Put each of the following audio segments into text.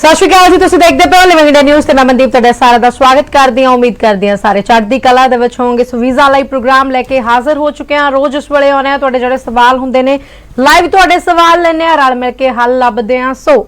सत श्री अकाल जी, तुसीं देखदे पे हो लिविंग इंडिया न्यूज़ ते मैं मनदीप तुहाडा सारा दा स्वागत करदी हां। उम्मीद करदी हां सारे चढ़दी कला दे विच होवोगे। सो वीज़ा लाइव प्रोग्राम लेके हाजिर हो चुके हैं। रोज इस वेले आने तुहाडे जिहड़े सवाल हुंदे ने लाइव तुहाडे सवाल लैने आ, रल मिल के हल लभदे आ। सो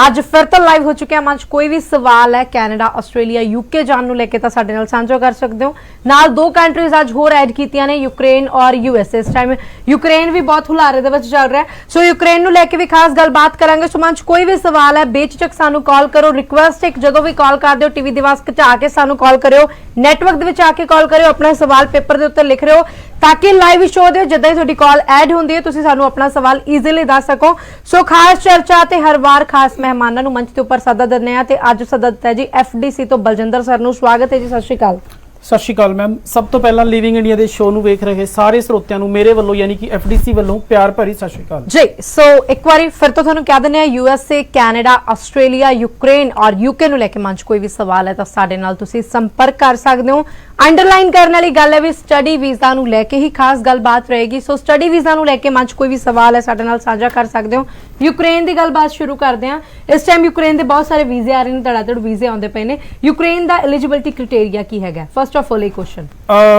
ਅੱਜ ਫਿਰ ਤੋਂ ਲਾਈਵ ਹੋ ਚੁੱਕੇ ਆ ਮੰਚ। ਕੋਈ ਵੀ ਸਵਾਲ ਹੈ ਕੈਨੇਡਾ, ਆਸਟ੍ਰੇਲੀਆ, ਯੂਕੇ ਜਾਣ ਨੂੰ ਲੈ ਕੇ ਤਾਂ ਸਾਡੇ ਨਾਲ ਸਾਂਝਾ ਕਰ ਸਕਦੇ ਹੋ। ਨਾਲ ਦੋ ਕੰਟਰੀਜ਼ ਅੱਜ ਹੋਰ ਐਡ ਕੀਤੀਆਂ ਨੇ, ਯੂਕਰੇਨ ਔਰ ਯੂਐਸਏ। ਇਸ ਟਾਈਮ ਯੂਕਰੇਨ ਵੀ ਬਹੁਤ ਹੁਲਾਰੇ ਦੇ ਵਿੱਚ ਚੱਲ ਰਿਹਾ, ਸੋ ਯੂਕਰੇਨ ਨੂੰ ਲੈ ਕੇ ਵੀ ਖਾਸ ਗੱਲਬਾਤ ਕਰਾਂਗੇ। ਸੋ ਮੰਚ ਕੋਈ ਵੀ ਸਵਾਲ ਹੈ ਬੇਝਿਜਕ ਸਾਨੂੰ ਕਾਲ ਕਰੋ। ਰਿਕੁਐਸਟ ਇੱਕ, ਜਦੋਂ ਵੀ ਕਾਲ ਕਰਦੇ ਹੋ ਟੀਵੀ ਦੀ ਆਵਾਜ਼ ਘਟਾ ਕੇ ਸਾਨੂੰ ਕਾਲ ਕਰਿਓ, ਨੈਟਵਰਕ ਦੇ ਵਿੱਚ ਆ ਕੇ ਕਾਲ ਕਰਿਓ, ਆਪਣਾ ਸਵਾਲ ਪੇਪਰ ਦੇ ਉੱਤੇ ਲਿਖ ਰਹੇ ਹੋ ताकि लाइव शो दे जदां ही तुहाडी कॉल ऐड हुंदी है तुसीं सानू अपना सवाल ईजीली दस सको। सो खास चर्चा ते हर वार खास मेहमानां नूं मंच ते उपर सदा दिंदे आ ते अज सदा दित्ता है जी एफडीसी तो बलजिंदर सर नूं। स्वागत है जी, सत श्री अकाल। सत श्री अकाल मैम। सब तो पहला लिविंग इंडिया के शो नूं वेख रहे सारे ਸਰੋਤਿਆਂ ਨੂੰ मेरे ਵੱਲੋਂ यानी कि एफडीसी ਵੱਲੋਂ प्यार भरी सत श्री अकाल जी। सो एक बार फिर तो ਤੁਹਾਨੂੰ ਕਹਿ ਦਿੰਦੇ ਆ, यूएसए, कैनेडा, ਆਸਟ੍ਰੇਲੀਆ, यूक्रेन और यूके ਨੂੰ ਲੈ ਕੇ ਮੰਚ ਕੋਈ ਵੀ ਸਵਾਲ ਹੈ ਤਾਂ ਸਾਡੇ ਨਾਲ ਤੁਸੀਂ ਸੰਪਰਕ ਕਰ ਸਕਦੇ ਹੋ। ਅੰਡਰਲਾਈਨ ਕਰਨ ਵਾਲੀ ਗੱਲ ਹੈ ਵੀ ਸਟੱਡੀ ਵੀਜ਼ਾ ਨੂੰ ਲੈ ਕੇ ਹੀ ਖਾਸ ਗੱਲਬਾਤ ਰਹੇਗੀ। ਸੋ ਸਟੱਡੀ ਵੀਜ਼ਾ ਨੂੰ ਲੈ ਕੇ ਮੰਚ ਕੋਈ ਵੀ ਸਵਾਲ ਹੈ ਸਾਡੇ ਨਾਲ ਸਾਂਝਾ ਕਰ ਸਕਦੇ ਹੋ। यूक्रेन ਦੀ ਗੱਲਬਾਤ ਸ਼ੁਰੂ ਕਰਦੇ ਹਾਂ। ਇਸ ਟਾਈਮ यूक्रेन ਦੇ ਬਹੁਤ ਸਾਰੇ ਵੀਜ਼ੇ ਆ ਰਹੇ ਨੇ, ਧੜਾਧੜ ਵੀਜ਼ੇ ਆਉਂਦੇ ਪਏ ਨੇ। यूक्रेन ਦਾ ਐਲੀਜੀਬਿਲਟੀ ਕ੍ਰਾਈਟੇਰੀਆ ਕੀ ਹੈਗਾ? ਫਸਟ ਆਫ ਆਲ ਇਹ ਕੁਐਸਚਨ।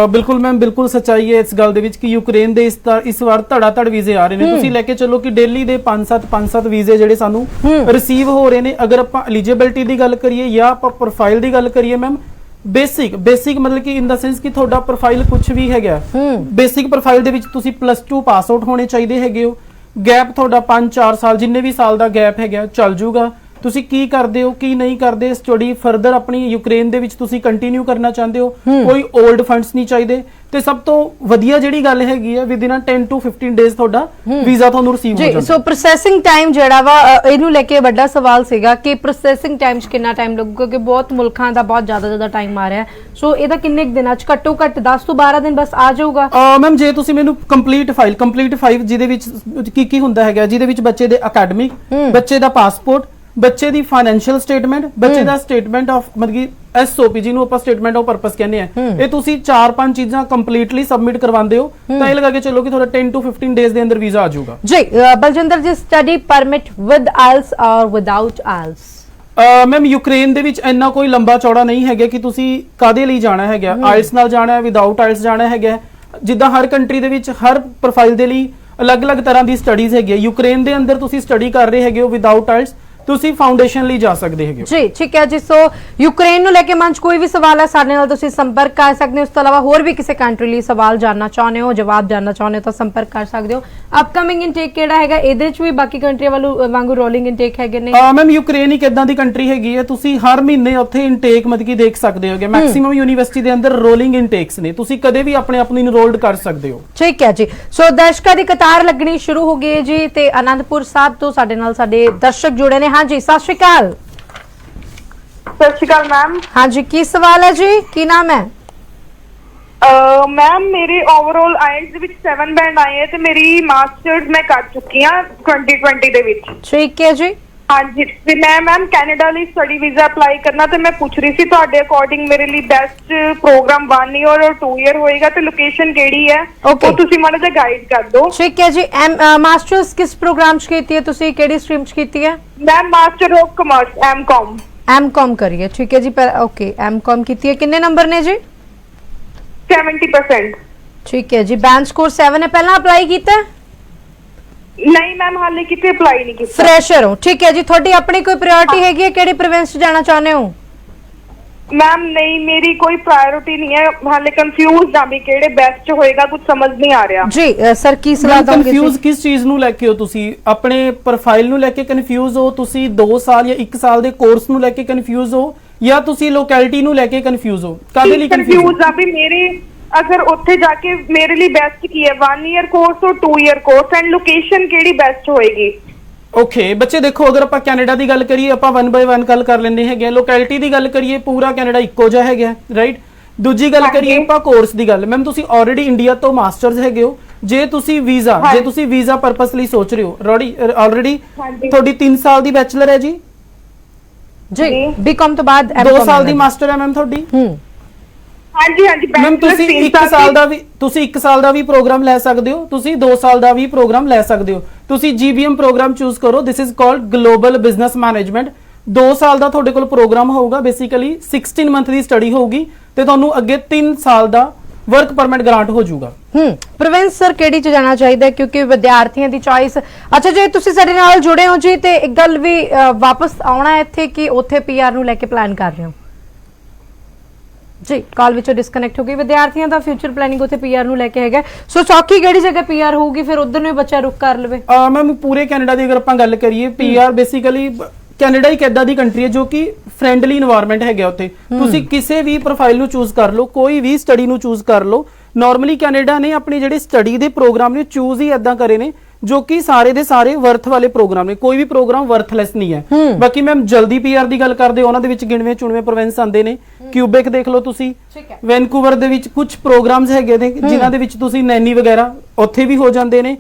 ਬਿਲਕੁਲ ਮੈਮ, ਬਿਲਕੁਲ ਸੱਚਾਈ ਹੈ ਇਸ ਗੱਲ ਦੇ ਵਿੱਚ ਕਿ ਯੂਕਰੇਨ ਦੇ ਇਸ ਵਾਰ ਧੜਾਧੜ ਵੀਜ਼ੇ ਆ ਰਹੇ ਨੇ। ਤੁਸੀਂ ਲੈ ਕੇ ਚੱਲੋ ਕਿ ਡੇਲੀ ਦੇ 5-7 ਵੀਜ਼ੇ ਜਿਹੜੇ ਸਾਨੂੰ ਰਿਸੀਵ ਹੋ ਰਹੇ ਨੇ। ਅਗਰ ਆਪਾਂ ਐਲੀਜੀਬਿਲਟੀ ਦੀ ਗੱਲ ਕਰੀਏ ਜਾਂ ਆਪਾਂ ਪ੍ਰੋਫਾਈਲ ਦੀ ਗੱਲ ਕਰੀਏ ਮੈਮ, ਬੇਸਿਕ ਮਤਲਬ ਕਿ ਇਨ ਦਾ ਸੈਂਸ ਕਿ ਤੁਹਾਡਾ ਪ੍ਰੋਫਾਈਲ ਕੁਝ ਵੀ ਹੈਗਾ, ਬੇਸਿਕ ਪ੍ਰੋਫਾਈਲ ਦੇ ਵਿੱਚ ਤੁਸੀਂ +2 ਪਾਸ ਆਊਟ ਹੋਣੇ ਚਾਹੀਦੇ ਹੈਗੇ ਹੋ। ਗੈਪ ਤੁਹਾਡਾ 5-4 ਸਾਲ, ਜਿੰਨੇ ਵੀ ਸਾਲ ਦਾ ਗੈਪ ਹੈਗਾ ਚੱਲ ਜੂਗਾ। ਤੁਸੀਂ ਕੀ ਕਰਦੇ ਹੋ ਕੀ ਨਹੀਂ ਕਰਦੇ, ਸਟੱਡੀ ਫਰਦਰ ਆਪਣੀ ਯੂਕਰੇਨ ਦੇ ਵਿੱਚ ਤੁਸੀਂ ਕੰਟੀਨਿਊ ਕਰਨਾ ਚਾਹੁੰਦੇ ਹੋ, ਕੋਈ 올ਡ ਫੰਡਸ ਨਹੀਂ ਚਾਹੀਦੇ। ਤੇ ਸਭ ਤੋਂ ਵਧੀਆ ਜਿਹੜੀ ਗੱਲ ਹੈਗੀ ਹੈ ਵਿਦ ਇਨ 10 to 15 ਡੇਜ਼ ਤੁਹਾਡਾ ਵੀਜ਼ਾ ਤੁਹਾਨੂੰ ਰਿਸੀਵ ਹੋ ਜਾਂਦਾ। ਸੋ ਪ੍ਰੋਸੈਸਿੰਗ ਟਾਈਮ ਜਿਹੜਾ ਵਾ ਇਹਨੂੰ ਲੈ ਕੇ ਵੱਡਾ ਸਵਾਲ ਸੀਗਾ ਕਿ ਪ੍ਰੋਸੈਸਿੰਗ ਟਾਈਮ 'ਚ ਕਿੰਨਾ ਟਾਈਮ ਲੱਗੂਗਾ, ਕਿਉਂਕਿ ਬਹੁਤ ਮੁਲਕਾਂ ਦਾ ਬਹੁਤ ਜ਼ਿਆਦਾ ਟਾਈਮ ਆ ਰਿਹਾ। ਸੋ ਇਹਦਾ ਕਿੰਨੇ ਦਿਨਾਂ 'ਚ ਘੱਟੋ ਘੱਟ 10 ਤੋਂ 12 ਦਿਨ ਬਸ ਆ ਜਾਊਗਾ? ਮੈਮ ਜੇ ਤੁਸੀਂ ਮੈਨੂੰ ਕੰਪਲੀਟ ਫਾਈਲ ਜਿਹਦੇ ਵਿੱਚ ਕੀ ਹੁੰਦਾ ਹੈਗਾ, ਜਿਹਦੇ ਵਿੱਚ ਬੱਚੇ ਦੇ ਅਕੈਡਮਿਕ, ਬੱਚੇ ਦਾ ਪਾਸਪੋਰਟ, ਬੱਚੇ ਦੀ ਫਾਈਨੈਂਸ਼ੀਅਲ ਸਟੇਟਮੈਂਟ, ਬੱਚੇ ਦਾ ਸਟੇਟਮੈਂਟ ਆਫ ਮਤਲਬ ਕਿ ਐਸਓਪੀ ਜਿਹਨੂੰ ਆਪਾਂ ਸਟੇਟਮੈਂਟ ਆਫ ਪਰਪਸ ਕਹਿੰਦੇ ਆ, ਇਹ ਤੁਸੀਂ 4-5 ਚੀਜ਼ਾਂ ਕੰਪਲੀਟਲੀ ਸਬਮਿਟ ਕਰਵਾਉਂਦੇ ਹੋ ਤਾਂ ਇਹ ਲਗਾ ਕੇ ਚੱਲੋ ਕਿ ਤੁਹਾਡਾ 10 to 15 ਡੇਜ਼ ਦੇ ਅੰਦਰ ਵੀਜ਼ਾ ਆ ਜਾਊਗਾ ਜੀ। ਬਲਜਿੰਦਰ ਜੀ, ਸਟੱਡੀ ਪਰਮਿਟ ਵਿਦ ਆਇਲਸ ਔਰ ਵਿਦਆਊਟ ਆਇਲਸ? ਮੈਮ ਯੂਕਰੇਨ ਦੇ ਵਿੱਚ ਇੰਨਾ ਕੋਈ ਲੰਬਾ ਚੌੜਾ ਨਹੀਂ ਹੈਗਾ ਕਿ ਤੁਸੀਂ ਕਾਦੇ ਲਈ ਜਾਣਾ ਹੈਗਾ, ਆਇਲਸ ਨਾਲ ਜਾਣਾ ਹੈ, ਵਿਦਆਊਟ ਆਇਲਸ ਜਾਣਾ ਹੈਗਾ। ਜਿੱਦਾਂ ਹਰ ਕੰਟਰੀ ਦੇ ਵਿੱਚ ਹਰ ਪ੍ਰੋਫਾਈਲ ਦੇ ਲਈ ਅਲੱਗ-ਅਲੱਗ ਤਰ੍ਹਾਂ ਦੀ ਸਟੱਡੀਜ਼ ਹੈਗੀ। ਯੂਕਰੇਨ ਦੇ ਅੰਦਰ ਤੁਸੀਂ ਸਟੱਡੀ ਕਰ ਰਹੇ ਹੈਗੇ ਹੋ ਵਿਦਆਊਟ ਆਇਲਸ, ਤੁਸੀਂ ਫਾਊਂਡੇਸ਼ਨ ਲਈ ਜਾ ਸਕਦੇ ਹੈਗੇ ਜੀ। ਠੀਕ ਹੈ ਜੀ। ਸੋ ਯੂਕਰੇਨ ਨੂੰ ਲੈ ਕੇ ਮੰਚ ਕੋਈ ਵੀ ਸਵਾਲ ਹੈ ਸਾਡੇ ਨਾਲ ਤੁਸੀਂ ਸੰਪਰਕ ਕਰ ਸਕਦੇ ਹੋ। ਉਸ ਤੋਂ ਇਲਾਵਾ ਹੋਰ ਵੀ ਕਿਸੇ ਕੰਟਰੀ ਲਈ ਸਵਾਲ ਜਾਨਣਾ ਚਾਹੁੰਦੇ ਹੋ, ਜਵਾਬ ਜਾਨਣਾ ਚਾਹੁੰਦੇ ਹੋ ਤਾਂ ਸੰਪਰਕ ਕਰ ਸਕਦੇ ਹੋ। ਅਪਕਮਿੰਗ ਇਨਟੇਕ ਕਿਹੜਾ ਹੈਗਾ? ਇਹਦੇ ਵਿੱਚ ਵੀ ਬਾਕੀ ਕੰਟਰੀਆਂ ਵਾਂਗੂ ਰੋਲਿੰਗ ਇਨਟੇਕ ਹੈਗੇ ਨੇ? ਮੈਮ ਯੂਕਰੇਨ ਇੱਕ ਇਦਾਂ ਦੀ ਕੰਟਰੀ ਹੈਗੀ ਹੈ, ਤੁਸੀਂ ਹਰ ਮਹੀਨੇ ਉੱਥੇ ਇਨਟੇਕ ਮਤਲਬ ਕਿ ਦੇਖ ਸਕਦੇ ਹੋਗੇ। ਮੈਕਸਿਮਮ ਯੂਨੀਵਰਸਿਟੀ ਦੇ ਅੰਦਰ ਰੋਲਿੰਗ ਇਨਟੇਕਸ ਨੇ, ਤੁਸੀਂ ਕਦੇ ਵੀ ਆਪਣੇ ਆਪ ਨੂੰ ਇਨਰੋਲਡ ਕਰ ਸਕਦੇ ਹੋ। ਠੀਕ ਹੈ ਜੀ। ਸੋ ਦਰਸ਼ਕਾਂ ਦੀ ਕਤਾਰ ਲੱਗਣੀ ਸ਼ੁਰੂ ਹੋ ਗਈ ਹੈ ਜੀ ਤੇ ਆਨੰਦਪੁਰ ਸਾਹਿਬ ਤੋਂ ਸਾਡੇ ਨਾਲ ਸਾਡੇ ਦਰਸ਼ਕ ਜੁੜੇ ਨੇ। ਹਾਂਜੀ, ਸਤਿ ਸ਼੍ਰੀ ਅਕਾਲ। सत श्री अकाल मैम। हाँ जी, की सवाल है जी, की नाम है? मैम मेरे ओवरऑल आइल्स विच 7 बैंड आए हैं ते मेरी मास्टर्स मैं कर चुकी हां 2020 दे विच। ठीक है जी। हाँ जी, ते मैं मैम कैनेडा ਲਈ स्टडी वीजा अप्लाई करना ਤੇ ਮੈਂ ਪੁੱਛ ਰਹੀ ਸੀ ਤੁਹਾਡੇ ਅਕੋਰਡਿੰਗ ਮੇਰੇ ਲਈ ਬੈਸਟ ਪ੍ਰੋਗਰਾਮ 1 ईयर और 2 ईयर ਹੋਏਗਾ ਤੇ ਲੋਕੇਸ਼ਨ ਕਿਹੜੀ ਹੈ ਉਹ ਤੁਸੀਂ ਮੈਨੂੰ ਤੇ ਗਾਈਡ ਕਰ ਦਿਓ। ਠੀਕ ਹੈ ਜੀ। ਮਾਸਟਰਸ ਕਿਸ ਪ੍ਰੋਗਰਾਮ ਚ ਕੀਤੀ ਹੈ ਤੁਸੀਂ, ਕਿਹੜੀ ਸਟਰੀਮ ਚ ਕੀਤੀ ਹੈ? ਮੈਂ ਮਾਸਟਰ ਆਫ ਕਮਰਸ एमकॉम करिए। ठीक है जी। ओके, एमकॉम की कितने नंबर ने जी? 70%। ठीक है जी। बैंड स्कोर 7 है, पहला अप्लाई किया? नहीं मैम, हाले किते अप्लाई नहीं किया। फ्रेशर हो? ठीक है जी। थोड़ी अपनी कोई प्रायोरिटी हैगी है, केड़ी प्रोविंस जाना चाहते हो? मैम नहीं, मेरी कोई प्रायोरिटी नहीं है, हाले कंफ्यूज ना भी केड़े बेस्ट होएगा, कुछ समझ नहीं आ रहा जी। सर की सलाह दोगे? कंफ्यूज किस चीज ਨੂੰ ਲੈ ਕੇ ਹੋ ਤੁਸੀਂ? ਆਪਣੇ ਪ੍ਰੋਫਾਈਲ ਨੂੰ ਲੈ ਕੇ ਕਨਫਿਊਜ਼ ਹੋ ਤੁਸੀਂ, 2 ਸਾਲ ਜਾਂ 1 ਸਾਲ ਦੇ ਕੋਰਸ ਨੂੰ ਲੈ ਕੇ ਕਨਫਿਊਜ਼ ਹੋ ਜਾਂ ਤੁਸੀਂ ਲੋਕੈਲਿਟੀ ਨੂੰ ਲੈ ਕੇ ਕਨਫਿਊਜ਼ ਹੋ? ਕਾਹਦੇ ਲਈ ਕਨਫਿਊਜ਼ ਆ ਵੀ ਮੇਰੇ ਅਗਰ ਉੱਥੇ ਜਾ ਕੇ ਮੇਰੇ ਲਈ ਬੈਸਟ ਕੀ ਹੈ, 1 ईयर ਕੋਰਸ और 2 ईयर ਕੋਰਸ, ਐਂਡ ਲੋਕੇਸ਼ਨ ਕਿਹੜੀ ਬੈਸਟ ਹੋਏਗੀ? ਓਕੇ ਬੱਚੇ ਦੇਖੋ, ਅਗਰ ਆਪਾਂ ਕੈਨੇਡਾ ਦੀ ਗੱਲ ਕਰੀਏ ਆਪਾਂ 1 by 1 ਗੱਲ ਕਰ ਲੈਂਦੇ ਹੈਗੇ। ਲੋਕੈਲਿਟੀ ਦੀ ਗੱਲ ਕਰੀਏ ਪੂਰਾ ਕੈਨੇਡਾ ਇੱਕੋ ਜਿਹਾ ਹੈਗਾ, ਰਾਈਟ। ਦੂਜੀ ਗੱਲ ਕਰੀਏ ਆਪਾਂ ਕੋਰਸ ਦੀ ਗੱਲ, ਮੈਮ ਤੁਸੀਂ ਆਲਰੇਡੀ ਇੰਡੀਆ ਤੋਂ ਮਾਸਟਰਸ ਹੈਗੇ ਹੋ। ਜੇ ਤੁਸੀਂ ਵੀਜ਼ਾ ਪਰਪਸ ਲਈ ਸੋਚ ਰਹੇ ਹੋ, ਆਲਰੇਡੀ ਤੁਹਾਡੀ 3 ਸਾਲ ਦੀ ਬੈਚਲਰ ਹੈ ਜੀ ਬੀਕਾਮ ਤੋਂ ਬਾਅਦ 2 ਸਾਲ ਦੀ ਮਾਸਟਰ ਹੈ ਮੈਮ ਤੁਹਾਡੀ। हाँ जी मैम ਤੁਸੀਂ 1 ਸਾਲ ਦਾ ਵੀ ਪ੍ਰੋਗਰਾਮ ਲੈ ਸਕਦੇ ਹੋ, ਤੁਸੀਂ 2 ਸਾਲ ਦਾ ਵੀ ਪ੍ਰੋਗਰਾਮ ਲੈ ਸਕਦੇ ਹੋ। ਤੁਸੀਂ GBM ਪ੍ਰੋਗਰਾਮ ਚੂਜ਼ ਕਰੋ। This is called global business management. 2 ਸਾਲ ਦਾ ਤੁਹਾਡੇ ਕੋਲ ਪ੍ਰੋਗਰਾਮ ਹੋਊਗਾ। ਬੇਸਿਕਲੀ 16 ਮੰਥ ਦੀ ਸਟੱਡੀ ਹੋਊਗੀ ਤੇ ਤੁਹਾਨੂੰ ਅੱਗੇ 3 ਸਾਲ ਦਾ ਵਰਕ ਪਰਮਿਟ ਗ੍ਰਾਂਟ ਹੋ ਜਾਊਗਾ। ਪ੍ਰਵਿੰਸ ਸਰ ਕਿਹੜੀ ਚ ਜਾਣਾ ਚਾਹੀਦਾ ਕਿਉਂਕਿ ਵਿਦਿਆਰਥੀਆਂ ਦੀ ਚੋਇਸ। ਅੱਛਾ ਜੇ ਤੁਸੀਂ ਸਾਡੇ ਨਾਲ ਜੁੜੇ ਹੋ ਜੀ ਤੇ ਇੱਕ ਗੱਲ ਵੀ ਵਾਪਸ ਆਉਣਾ ਇੱਥੇ ਕਿ ਉੱਥੇ ਪੀਆਰ ਨੂੰ ਲੈ ਕੇ ਪਲਾਨ ਕਰ ਰਹੇ ਹੋ ਜੀ? ਕਾਲ ਵਿੱਚੋਂ ਡਿਸਕਨੈਕਟ ਹੋ ਗਈ। ਵਿਦਿਆਰਥੀਆਂ ਦਾ ਫਿਊਚਰ ਪਲੈਨਿੰਗ ਉੱਥੇ ਪੀਆਰ ਨੂੰ ਲੈ ਕੇ ਹੈਗਾ। ਸੋ ਚੌਕੀ ਕਿਹੜੀ ਜਗ੍ਹਾ ਪੀਆਰ ਹੋਊਗੀ ਫਿਰ ਉਧਰ ਨੂੰ ਹੀ ਬੱਚਾ ਰੁਕ ਕਰ ਲਵੇ? ਮੈਮ ਪੂਰੇ ਕੈਨੇਡਾ ਦੀ ਅਗਰ ਆਪਾਂ ਗੱਲ ਕਰੀਏ ਪੀਆਰ ਬੇਸਿਕਲੀ ਕੈਨੇਡਾ ਇੱਕ ਏਦਾਂ ਦੀ ਕੰਟਰੀ ਹੈ ਜੋ ਕਿ ਫ੍ਰੈਂਡਲੀ এনवायरमेंट ਹੈਗਾ ਉੱਥੇ। ਤੁਸੀਂ ਕਿਸੇ ਵੀ ਪ੍ਰੋਫਾਈਲ ਨੂੰ ਚੂਜ਼ ਕਰ ਲਓ, ਕੋਈ ਵੀ ਸਟੱਡੀ ਨੂੰ ਚੂਜ਼ ਕਰ ਲਓ। ਨਾਰਮਲੀ ਕੈਨੇਡਾ ਨੇ ਆਪਣੀ ਜਿਹੜੇ ਸਟੱਡੀ ਦੇ ਪ੍ਰੋਗਰਾਮ ਨੇ ਚੂਜ਼ ਹੀ ਏਦਾਂ ਕਰੇ ਨੇ ਜੋ ਕਿ ਸਾਰੇ ਦੇ ਸਾਰੇ ਵਰਥ ਵਾਲੇ ਪ੍ਰੋਗਰਾਮ ਨੇ, ਕੋਈ ਵੀ ਪ੍ਰੋਗਰਾਮ ਵਰਥਲੈਸ ਨਹੀਂ ਹੈ। ਬਾਕੀ ਮੈਮ ਜਲਦੀ ਪੀਆਰ ਦੀ ਗੱਲ ਕਰਦੇ ਉਹਨਾਂ ਦੇ ਵਿੱਚ ਗਿਣਵੇਂ ਚੁਣਵੇਂ ਪ੍ਰੋਵਿੰਸ ਆਉਂਦੇ ਨੇ। ਕਿਊਬੈਕ ਦੇਖ ਲਓ ਤੁਸੀਂ, ਵੈਨਕੂਵਰ ਦੇ ਵਿੱਚ ਕੁਝ ਪ੍ਰੋਗਰਾਮਸ ਹੈਗੇ ਨੇ ਜਿਨ੍ਹਾਂ ਦੇ ਵਿੱਚ ਤੁਸੀਂ ਨੈਨੀ ਵਗੈਰਾ ਉੱਥੇ ਵੀ ਹੋ ਜਾਂਦੇ ਨੇ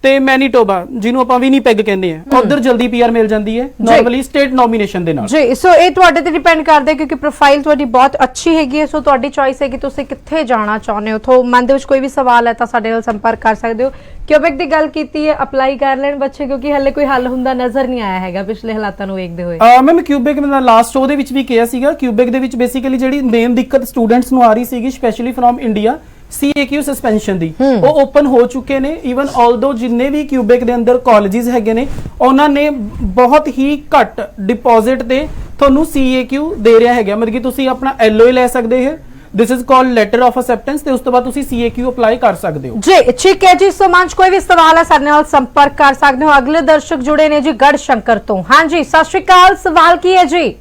ਤੇ ਮੈਨੀਟੋਬਾ ਜਿਹਨੂੰ ਆਪਾਂ ਵਿਨੀਪੈਗ ਕਹਿੰਦੇ ਆ ਉਧਰ ਜਲਦੀ ਪੀਆਰ ਮਿਲ ਜਾਂਦੀ ਹੈ ਨਾਰਮਲੀ ਸਟੇਟ ਨੋਮੀਨੇਸ਼ਨ ਦੇ ਨਾਲ ਜੀ। ਸੋ ਇਹ ਤੁਹਾਡੇ ਤੇ ਡਿਪੈਂਡ ਕਰਦਾ ਕਿਉਂਕਿ ਪ੍ਰੋਫਾਈਲ ਤੁਹਾਡੀ ਬਹੁਤ ਅੱਛੀ ਹੈਗੀ ਹੈ। ਸੋ ਤੁਹਾਡੀ ਚੋਇਸ ਹੈ ਕਿ ਤੁਸੀਂ ਕਿੱਥੇ ਜਾਣਾ ਚਾਹੁੰਦੇ ਹੋ। ਤੋਂ ਮਨ ਦੇ ਵਿੱਚ ਕੋਈ ਵੀ ਸਵਾਲ ਹੈ ਤਾਂ ਸਾਡੇ ਨਾਲ ਸੰਪਰਕ ਕਰ ਸਕਦੇ ਹੋ। ਕਿਊਬੈਕ ਦੀ ਗੱਲ ਕੀਤੀ ਹੈ, ਅਪਲਾਈ ਕਰ ਲੈਣ ਬੱਚੇ ਕਿਉਂਕਿ ਹਲੇ ਕੋਈ ਹੱਲ ਹੁੰਦਾ ਨਜ਼ਰ ਨਹੀਂ ਆਇਆ ਹੈਗਾ ਪਿਛਲੇ ਹਾਲਾਤਾਂ ਨੂੰ ਵੇਖਦੇ ਹੋਏ। ਮੈਮ ਕਿਊਬੈਕ ਮੈਂ ਲਾਸਟ ਸ਼ੋਅ ਦੇ ਵਿੱਚ ਵੀ ਕਿਹਾ ਸੀਗਾ ਕਿਊਬੈਕ ਦੇ ਵਿੱਚ ਬੇਸਿਕਲੀ ਜਿਹੜੀ ਮੇਨ ਦਿੱਕਤ ਸਟੂਡੈਂਟਸ ਨੂੰ ਆ ਰਹੀ ਸੀਗੀ specially firm India CAQ suspension ਦੀ ਉਹ ਓਪਨ ਹੋ ਚੁੱਕੇ ਨੇ। ਈਵਨ ਆਲਦੋ ਜਿੰਨੇ ਵੀ ਕਿਊਬੈਕ ਦੇ ਅੰਦਰ ਕਾਲਜਿਸ ਹੈਗੇ ਨੇ ਉਹਨਾਂ ਨੇ ਬਹੁਤ ਹੀ ਘੱਟ ਡਿਪੋਜ਼ਿਟ ਤੇ ਤੁਹਾਨੂੰ CAQ ਦੇ ਰਿਹਾ ਹੈਗਾ। ਮਤਲਬ ਕਿ ਤੁਸੀਂ ਆਪਣਾ LOA ਲੈ ਸਕਦੇ ਹੋ, this is called letter of acceptance, ਤੇ ਉਸ ਤੋਂ ਬਾਅਦ ਤੁਸੀਂ CAQ ਅਪਲਾਈ ਕਰ ਸਕਦੇ ਹੋ ਜੀ। ਠੀਕ ਹੈ ਜੀ। ਸੋ ਮੰਚ ਕੋਈ ਵੀ ਸਵਾਲ ਹੈ ਸਾਡੇ ਨਾਲ ਸੰਪਰਕ ਕਰ ਸਕਦੇ ਹੋ। ਅਗਲੇ ਦਰਸ਼ਕ ਜੁੜੇ ਨੇ ਜੀ ਗੜ ਸ਼ੰਕਰ ਤੋਂ। ਹਾਂਜੀ ਸਤਿ ਸ਼੍ਰੀ ਅਕਾਲ, ਸਵਾਲ ਕੀ ਹੈ ਜੀ?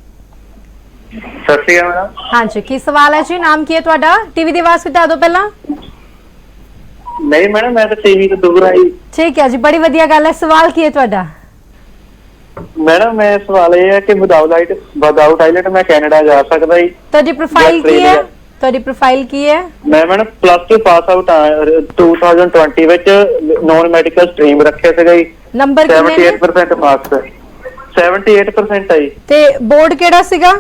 ਸਤਿ ਸ਼੍ਰੀ ਅਕਾਲ ਮੈਡਮ। ਹਾਂਜੀ ਕੀ ਸਵਾਲ ਹੈ ਜੀ? ਨਾਮ ਕੀ ਹੈ ਤੁਹਾਡਾ? ਟੀਵੀ ਦੀ ਆਵਾਜ਼ ਘਟਾ ਦਿਓ ਪਹਿਲਾਂ। ਨਹੀਂ ਮੈਡਮ ਮੈਂ ਤਾਂ ਟੀਵੀ ਤੋਂ ਦੂਰ ਆਈ। ਠੀਕ ਹੈ ਜੀ, ਬੜੀ ਵਧੀਆ ਗੱਲ ਹੈ। ਸਵਾਲ ਕੀ ਹੈ ਤੁਹਾਡਾ? ਮੈਡਮ ਮੈਂ ਸਵਾਲ ਇਹ ਹੈ ਕਿ ਵਿਦਆਊਟ ਆਈਲੈਟ ਮੈਂ ਕੈਨੇਡਾ ਜਾ ਸਕਦਾ ਜੀ? ਤੁਹਾਡੀ ਪ੍ਰੋਫਾਈਲ ਕੀ ਹੈ? ਤੁਹਾਡੀ ਪ੍ਰੋਫਾਈਲ ਕੀ ਹੈ? ਮੈਂ ਮੈਡਮ +2 ਪਾਸ ਆਊਟ 2020 ਵਿੱਚ ਨੌਨ ਮੈਡੀਕਲ ਸਟਰੀਮ ਰੱਖਿਆ ਸੀਗਾ ਜੀ। ਨੰਬਰ ਕਿੰਨੇ ਨੇ? 78% ਮਾਰਕਸ 78% ਹੈ ਜੀ। ਤੇ ਬੋਰਡ ਕਿਹੜਾ ਸੀਗਾ?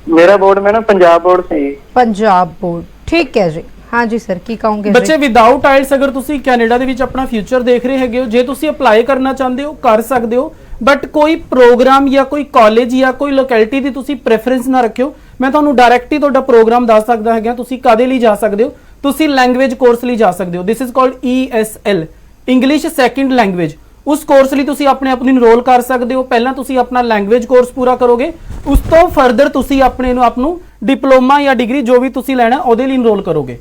ਮੇਰਾ ਬੋਰਡ ਮੈਡਮ ਪੰਜਾਬ ਬੋਰਡ ਸੀ। ਪੰਜਾਬ ਬੋਰਡ, ਠੀਕ ਹੈ ਜੀ। ਹਾਂਜੀ ਸਰ ਕੀ ਕਹੋਗੇ? ਬੱਚੇ ਵਿਦਆਊਟ ਆਇਲਸ ਅਗਰ ਤੁਸੀਂ ਕੈਨੇਡਾ ਦੇ ਵਿੱਚ ਆਪਣਾ ਫਿਊਚਰ ਦੇਖ ਰਹੇ ਹੈਗੇ ਹੋ, ਜੇ ਤੁਸੀਂ ਅਪਲਾਈ ਕਰਨਾ ਚਾਹੁੰਦੇ ਹੋ ਕਰ ਸਕਦੇ ਹੋ, ਬਟ ਕੋਈ ਪ੍ਰੋਗਰਾਮ ਜਾਂ ਕੋਈ ਕਾਲਜ ਜਾਂ ਕੋਈ ਲੋਕੈਲਿਟੀ ਦੀ ਤੁਸੀਂ ਪ੍ਰੈਫਰੈਂਸ ਨਾ ਰੱਖਿਓ। ਮੈਂ ਤੁਹਾਨੂੰ ਡਾਇਰੈਕਟ ਹੀ ਤੁਹਾਡਾ ਪ੍ਰੋਗਰਾਮ ਦੱਸ ਸਕਦਾ ਹੈਗਾ ਤੁਸੀਂ ਕਾਦੇ ਲਈ ਜਾ ਸਕਦੇ ਹੋ। ਤੁਸੀਂ ਲੈਂਗੁਏਜ ਕੋਰਸ ਲਈ ਜਾ ਸਕਦੇ ਹੋ, this is called ESL, English second language. ਉਸ ਕੋਰਸ ਲਈ ਤੁਸੀਂ ਆਪਣੇ ਆਪ ਨੂੰ ਇਨਰੋਲ ਕਰ ਸਕਦੇ ਹੋ। ਪਹਿਲਾਂ ਤੁਸੀਂ ਆਪਣਾ ਲੈਂਗੁਏਜ ਕੋਰਸ ਪੂਰਾ ਕਰੋਗੇ, ਉਸ ਤੋਂ ਫਰਦਰ ਤੁਸੀਂ ਆਪਣੇ ਨੂੰ ਆਪ ਨੂੰ ਡਿਪਲੋਮਾ ਜਾਂ ਡਿਗਰੀ ਜੋ ਵੀ ਤੁਸੀਂ ਲੈਣਾ ਉਹਦੇ ਲਈ ਇਨਰੋਲ ਕਰੋਗੇ।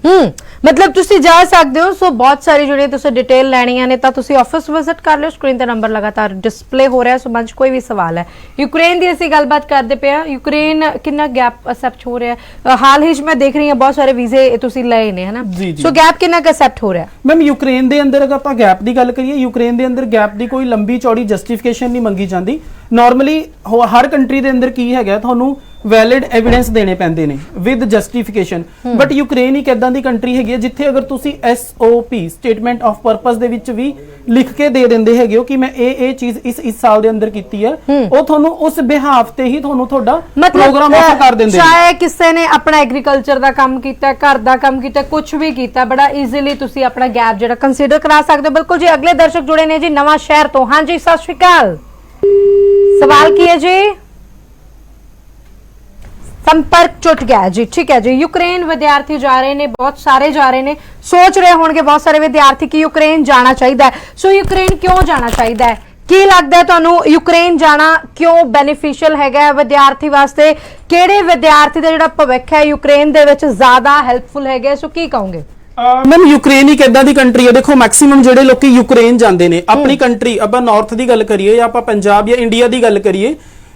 ਮਤਲਬ ਤੁਸੀਂ ਜਾ ਸਕਦੇ ਹੋ। ਸੋ ਬਹੁਤ ਸਾਰੀ ਜਿਹੜੇ ਤੁਸੀਂ ਡਿਟੇਲ ਲੈਣੀਆਂ ਨੇ ਤਾਂ ਤੁਸੀਂ ਆਫਿਸ ਵਿਜ਼ਿਟ ਕਰ ਲਿਓ। ਸਕਰੀਨ ਤੇ ਨੰਬਰ ਲਗਾਤਾਰ ਡਿਸਪਲੇ ਹੋ ਰਿਹਾ। ਸੋ ਮੰਚ ਕੋਈ ਵੀ ਸਵਾਲ ਹੈ ਯੂਕਰੇਨ ਦੀ ਅਸੀਂ ਗੱਲਬਾਤ ਕਰਦੇ ਪਿਆ। ਯੂਕਰੇਨ ਕਿੰਨਾ ਗੈਪ ਅਸੈਪਟ ਹੋ ਰਿਹਾ? ਹਾਲ ਹੀ ਮੈਂ ਦੇਖ ਰਹੀ ਹਾਂ ਬਹੁਤ ਸਾਰੇ ਵੀਜ਼ੇ ਤੁਸੀਂ ਲਏ ਨੇ ਹਨਾ। ਸੋ ਗੈਪ ਕਿੰਨਾ ਕੁ ਅਸੈਪਟ ਹੋ ਰਿਹਾ? ਮੈਮ ਯੂਕਰੇਨ ਦੇ ਅੰਦਰ ਅਗਰ ਆਪਾਂ ਗੈਪ ਦੀ ਗੱਲ ਕਰੀਏ, ਯੂਕਰੇਨ ਦੇ ਅੰਦਰ ਗੈਪ ਦੀ ਕੋਈ ਲੰਬੀ ਚੌੜੀ ਜਸਟੀਫਿਕੇਸ਼ਨ ਨਹੀਂ ਮੰਗੀ ਜਾਂਦੀ। ਨਾਰਮਲੀ ਹਰ ਕੰਟਰੀ ਦੇ ਅੰਦਰ ਕੀ ਹੈਗਾ ਤੁਹਾਨੂੰ ਵੈਲਿਡ ਐਵੀਡੈਂਸ ਦੇਣੇ ਪੈਂਦੇ ਨੇ ਵਿਦ ਜਸਟੀਫਿਕੇਸ਼ਨ। ਬਟ ਯੂਕਰੇਨ ਇੱਕ ਇਦਾਂ ਦੀ ਕੰਟਰੀ ਹੈਗੀ ਹੈ ਜਿੱਥੇ ਅਗਰ ਤੁਸੀਂ SOP ਸਟੇਟਮੈਂਟ ਆਫ ਪਰਪਸ ਦੇ ਵਿੱਚ ਵੀ ਲਿਖ ਕੇ ਦੇ ਦਿੰਦੇ ਹੈਗੇ ਹੋ ਕਿ ਮੈਂ ਇਹ ਚੀਜ਼ ਇਸ ਸਾਲ ਦੇ ਅੰਦਰ ਕੀਤੀ ਹੈ, ਉਹ ਤੁਹਾਨੂੰ ਉਸ ਬਿਹਾਫ ਤੇ ਹੀ ਤੁਹਾਨੂੰ ਤੁਹਾਡਾ ਪ੍ਰੋਗਰਾਮ ਆਫਰ ਕਰ ਦਿੰਦੇ ਨੇ। ਚਾਹੇ ਕਿਸੇ ਨੇ ਆਪਣਾ ਐਗਰੀਕਲਚਰ ਦਾ ਕੰਮ ਕੀਤਾ, ਘਰ ਦਾ ਕੰਮ ਕੀਤਾ, ਕੁਝ ਵੀ ਕੀਤਾ, ਬੜਾ ਈਜ਼ੀਲੀ ਤੁਸੀਂ ਆਪਣਾ ਗੈਪ ਜਿਹੜਾ ਕੰਸੀਡਰ ਕਰਾ ਸਕਦੇ ਹੋ। ਬਿਲਕੁਲ ਜੀ। ਅਗਲੇ ਦਰਸ਼ਕ ਜੁੜੇ ਨੇ ਜੀ ਨਵਾਂ ਸ਼ਹਿਰ ਤੋਂ। ਹਾਂਜੀ ਸਤਿ ਸ਼੍ਰੀ ਅਕਾਲ, ਸਵਾਲ ਕੀ ਹੈ ਜੀ? ਸੰਪਰਕ ਟੁੱਟ ਗਿਆ ਜੀ। ਠੀਕ ਹੈ ਜੀ। ਯੂਕਰੇਨ ਵਿਦਿਆਰਥੀ ਜਾ ਰਹੇ ਨੇ, ਬਹੁਤ ਸਾਰੇ ਜਾ ਰਹੇ ਨੇ। ਸੋਚ ਰਹੇ ਹੋਣਗੇ ਬਹੁਤ ਸਾਰੇ ਵਿਦਿਆਰਥੀ ਕਿ ਯੂਕਰੇਨ ਜਾਣਾ ਚਾਹੀਦਾ ਹੈ। ਸੋ ਯੂਕਰੇਨ ਕਿਉਂ ਜਾਣਾ ਚਾਹੀਦਾ ਹੈ? ਕੀ ਲੱਗਦਾ ਹੈ ਤੁਹਾਨੂੰ ਯੂਕਰੇਨ ਜਾਣਾ ਕਿਉਂ ਬੈਨੀਫੀਸ਼ੀਅਲ ਹੈਗਾ ਵਿਦਿਆਰਥੀ ਵਾਸਤੇ? ਕਿਹੜੇ ਵਿਦਿਆਰਥੀ ਦਾ ਜਿਹੜਾ ਭਵਿੱਖ ਹੈ ਯੂਕਰੇਨ ਦੇ ਵਿੱਚ ਜ਼ਿਆਦਾ ਹੈਲਪਫੁਲ ਹੈਗਾ? ਸੋ ਕੀ ਕਹੋਗੇ? ਮੈਮ ਯੂਕਰੇਨ ਇੱਕ ਇਦਾਂ ਦੀ ਕੰਟਰੀ ਹੈ, ਦੇਖੋ ਮੈਕਸਿਮਮ ਜਿਹੜੇ ਲੋਕੀ ਯੂਕਰੇਨ ਜਾਂਦੇ ਨੇ ਆਪਣੀ ਕੰਟਰੀ, ਆਪਾਂ ਨਾਰਥ ਦੀ ਗੱਲ ਕਰੀਏ ਜਾਂ ਆਪਾਂ ਪੰਜਾਬ ਜਾਂ ਇੰਡੀਆ ਦੀ ਗੱਲ ਕਰੀਏ,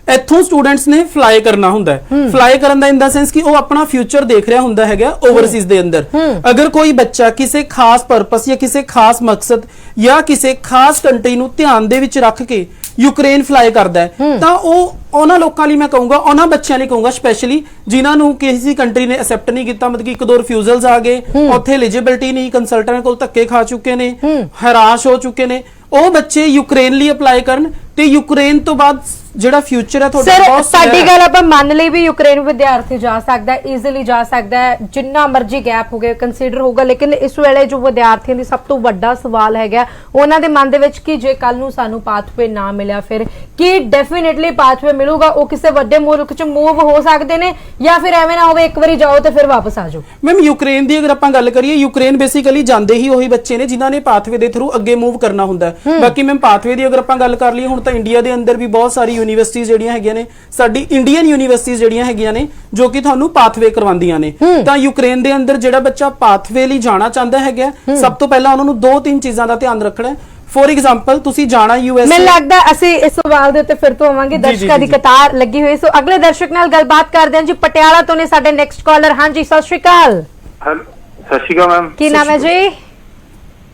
ਇੱਥੋਂ ਸਟੂਡੈਂਟਸ ਨੇ ਫਲਾਈ ਕਰਨਾ ਹੁੰਦਾ ਹੈ। ਫਲਾਈ ਕਰਨ ਦਾ ਇਨ ਦਾ ਸੈਂਸ ਕਿ ਉਹ ਆਪਣਾ ਫਿਊਚਰ ਦੇਖ ਰਿਹਾ ਹੁੰਦਾ ਹੈਗਾ ਓਵਰਸੀਜ਼ ਦੇ ਅੰਦਰ। ਅਗਰ ਕੋਈ ਬੱਚਾ ਕਿਸੇ ਖਾਸ ਪਰਪਸ ਜਾਂ ਕਿਸੇ ਖਾਸ ਮਕਸਦ ਜਾਂ ਕਿਸੇ ਖਾਸ ਕੰਟਰੀ ਨੂੰ ਧਿਆਨ ਦੇ ਵਿੱਚ ਰੱਖ ਕੇ ਯੂਕਰੇਨ ਫਲਾਈ ਕਰਦਾ ਹੈ ਤਾਂ ਉਹ ਉਹਨਾਂ ਲੋਕਾਂ ਲਈ ਮੈਂ ਕਹੂੰਗਾ, ਉਹਨਾਂ ਬੱਚਿਆਂ ਲਈ ਕਹੂੰਗਾ ਸਪੈਸ਼ਲੀ ਜਿਨ੍ਹਾਂ ਨੂੰ ਕਿਸੇ ਕੰਟਰੀ ਨੇ ਐਕਸੈਪਟ ਨਹੀਂ ਕੀਤਾ, ਮਤਲਬ ਕਿ ਇੱਕ ਦੋ ਰਿਫਿਊਜ਼ਲਸ ਆ ਗਏ, ਉੱਥੇ ਐਲੀਜੀਬਿਲਟੀ ਨਹੀਂ, ਕੰਸਲਟੈਂਟ ਕੋਲ ਧੱਕੇ ਖਾ ਚੁੱਕੇ ਨੇ, ਹਰਾਸ਼ ਹੋ ਚੁੱਕੇ ਨੇ, ਉਹ ਬੱਚੇ ਯੂਕਰੇਨ ਲਈ ਅਪਲਾਈ ਕਰਨ ਤੇ ਯੂਕਰੇਨ ਤੋਂ ਬਾਅਦ ਜਿਹੜਾ ਫਿਊਚਰ ਹੈ ਤੁਹਾਡਾ ਸਰ ਬਹੁਤ ਸਾਡੀ ਗੱਲ ਆਪਾਂ ਮੰਨ ਲਈ ਵੀ ਯੂਕਰੇਨ ਵਿਦਿਆਰਥੀ ਜਾ ਸਕਦਾ ਹੈ, ਈਜ਼ੀਲੀ ਜਾ ਸਕਦਾ ਹੈ, ਜਿੰਨਾ ਮਰਜ਼ੀ ਗੈਪ ਹੋ ਗਿਆ ਕੰਸੀਡਰ ਹੋਊਗਾ, ਲੇਕਿਨ ਇਸ ਵੇਲੇ ਜੋ ਵਿਦਿਆਰਥੀਆਂ ਦੀ ਸਭ ਤੋਂ ਵੱਡਾ ਸਵਾਲ ਹੈਗਾ ਉਹਨਾਂ ਦੇ ਮਨ ਦੇ ਵਿੱਚ ਕਿ ਜੇ ਕੱਲ ਨੂੰ ਸਾਨੂੰ ਪਾਥਵੇ ਨਾ ਮਿਲਿਆ ਫਿਰ ਕੀ ਡੈਫੀਨਿਟਲੀ ਪਾਥਵੇ ਮਿਲੂਗਾ, ਉਹ ਕਿਸੇ ਵੱਡੇ ਮੁਲਕ 'ਚ ਮੂਵ ਹੋ ਸਕਦੇ ਨੇ ਜਾਂ ਫਿਰ ਐਵੇਂ ਨਾ ਹੋਵੇ ਇੱਕ ਵਾਰੀ ਜਾਓ ਤੇ ਫਿਰ ਵਾਪਸ ਆ ਜਾਓ। ਮੈਮ ਯੂਕਰੇਨ ਦੀ ਅਗਰ ਆਪਾਂ ਗੱਲ ਕਰੀਏ, ਯੂਕਰੇਨ ਬੇਸਿਕਲੀ ਜਾਂਦੇ ਹੀ ਉਹੀ ਬੱਚੇ ਨੇ ਜਿਨ੍ਹਾਂ ਨੇ ਪਾਥਵੇ ਦੇ ਥਰੂ ਅੱਗੇ ਮੂਵ ਕਰਨਾ ਹੁੰਦਾ ਹੈ। ਬਾਕੀ ਮੈਮ ਪਾਥਵੇ ਦੀ ਅਗਰ ਆਪਾਂ ਗੱਲ ਕਰ ਲਈਏ, ਹੁਣ ਤਾਂ ਇੰਡੀਆ ਦੇ ਅੰਦਰ ਵੀ ਬਹੁਤ ਸਾਰੀ ਯੂਨੀਵਰਸਿਟੀਆਂ ਜਿਹੜੀਆਂ ਹੈਗੀਆਂ ਨੇ, ਸਾਡੀ ਇੰਡੀਅਨ ਯੂਨੀਵਰਸਿਟੀਆਂ ਜਿਹੜੀਆਂ ਹੈਗੀਆਂ ਨੇ ਜੋ ਕਿ ਤੁਹਾਨੂੰ ਪਾਥਵੇ ਕਰਵਾਉਂਦੀਆਂ ਨੇ। ਤਾਂ ਯੂਕਰੇਨ ਦੇ ਅੰਦਰ ਜਿਹੜਾ ਬੱਚਾ ਪਾਥਵੇ ਲਈ ਜਾਣਾ ਚਾਹੁੰਦਾ ਹੈਗਾ, ਸਭ ਤੋਂ ਪਹਿਲਾਂ ਉਹਨਾਂ ਨੂੰ 2-3 ਚੀਜ਼ਾਂ ਦਾ ਧਿਆਨ ਰੱਖਣਾ ਹੈ। ਫੋਰ ਐਗਜ਼ਾਮਪਲ ਤੁਸੀਂ ਜਾਣਾ ਯੂਐਸ, ਮੈਨੂੰ ਲੱਗਦਾ ਅਸੀਂ ਇਸ ਸਵਾਲ ਦੇ ਉੱਤੇ ਫਿਰ ਤੋਂ ਆਵਾਂਗੇ, ਦਰਸ਼ਕਾਂ ਦੀ ਕਤਾਰ ਲੱਗੀ ਹੋਈ। ਸੋ ਅਗਲੇ ਦਰਸ਼ਕ ਨਾਲ ਗੱਲਬਾਤ ਕਰਦੇ ਹਾਂ ਜੀ, ਪਟਿਆਲਾ ਤੋਂ ਨੇ ਸਾਡੇ ਨੈਕਸਟ ਕਾਲਰ। ਹਾਂਜੀ ਸਤਿ ਸ਼੍ਰੀ ਅਕਾਲ। ਸਤਿ ਸ਼੍ਰੀ ਅਕਾਲ ਮੈਮ। ਕੀ ਨਾਮ ਹੈ ਜੀ?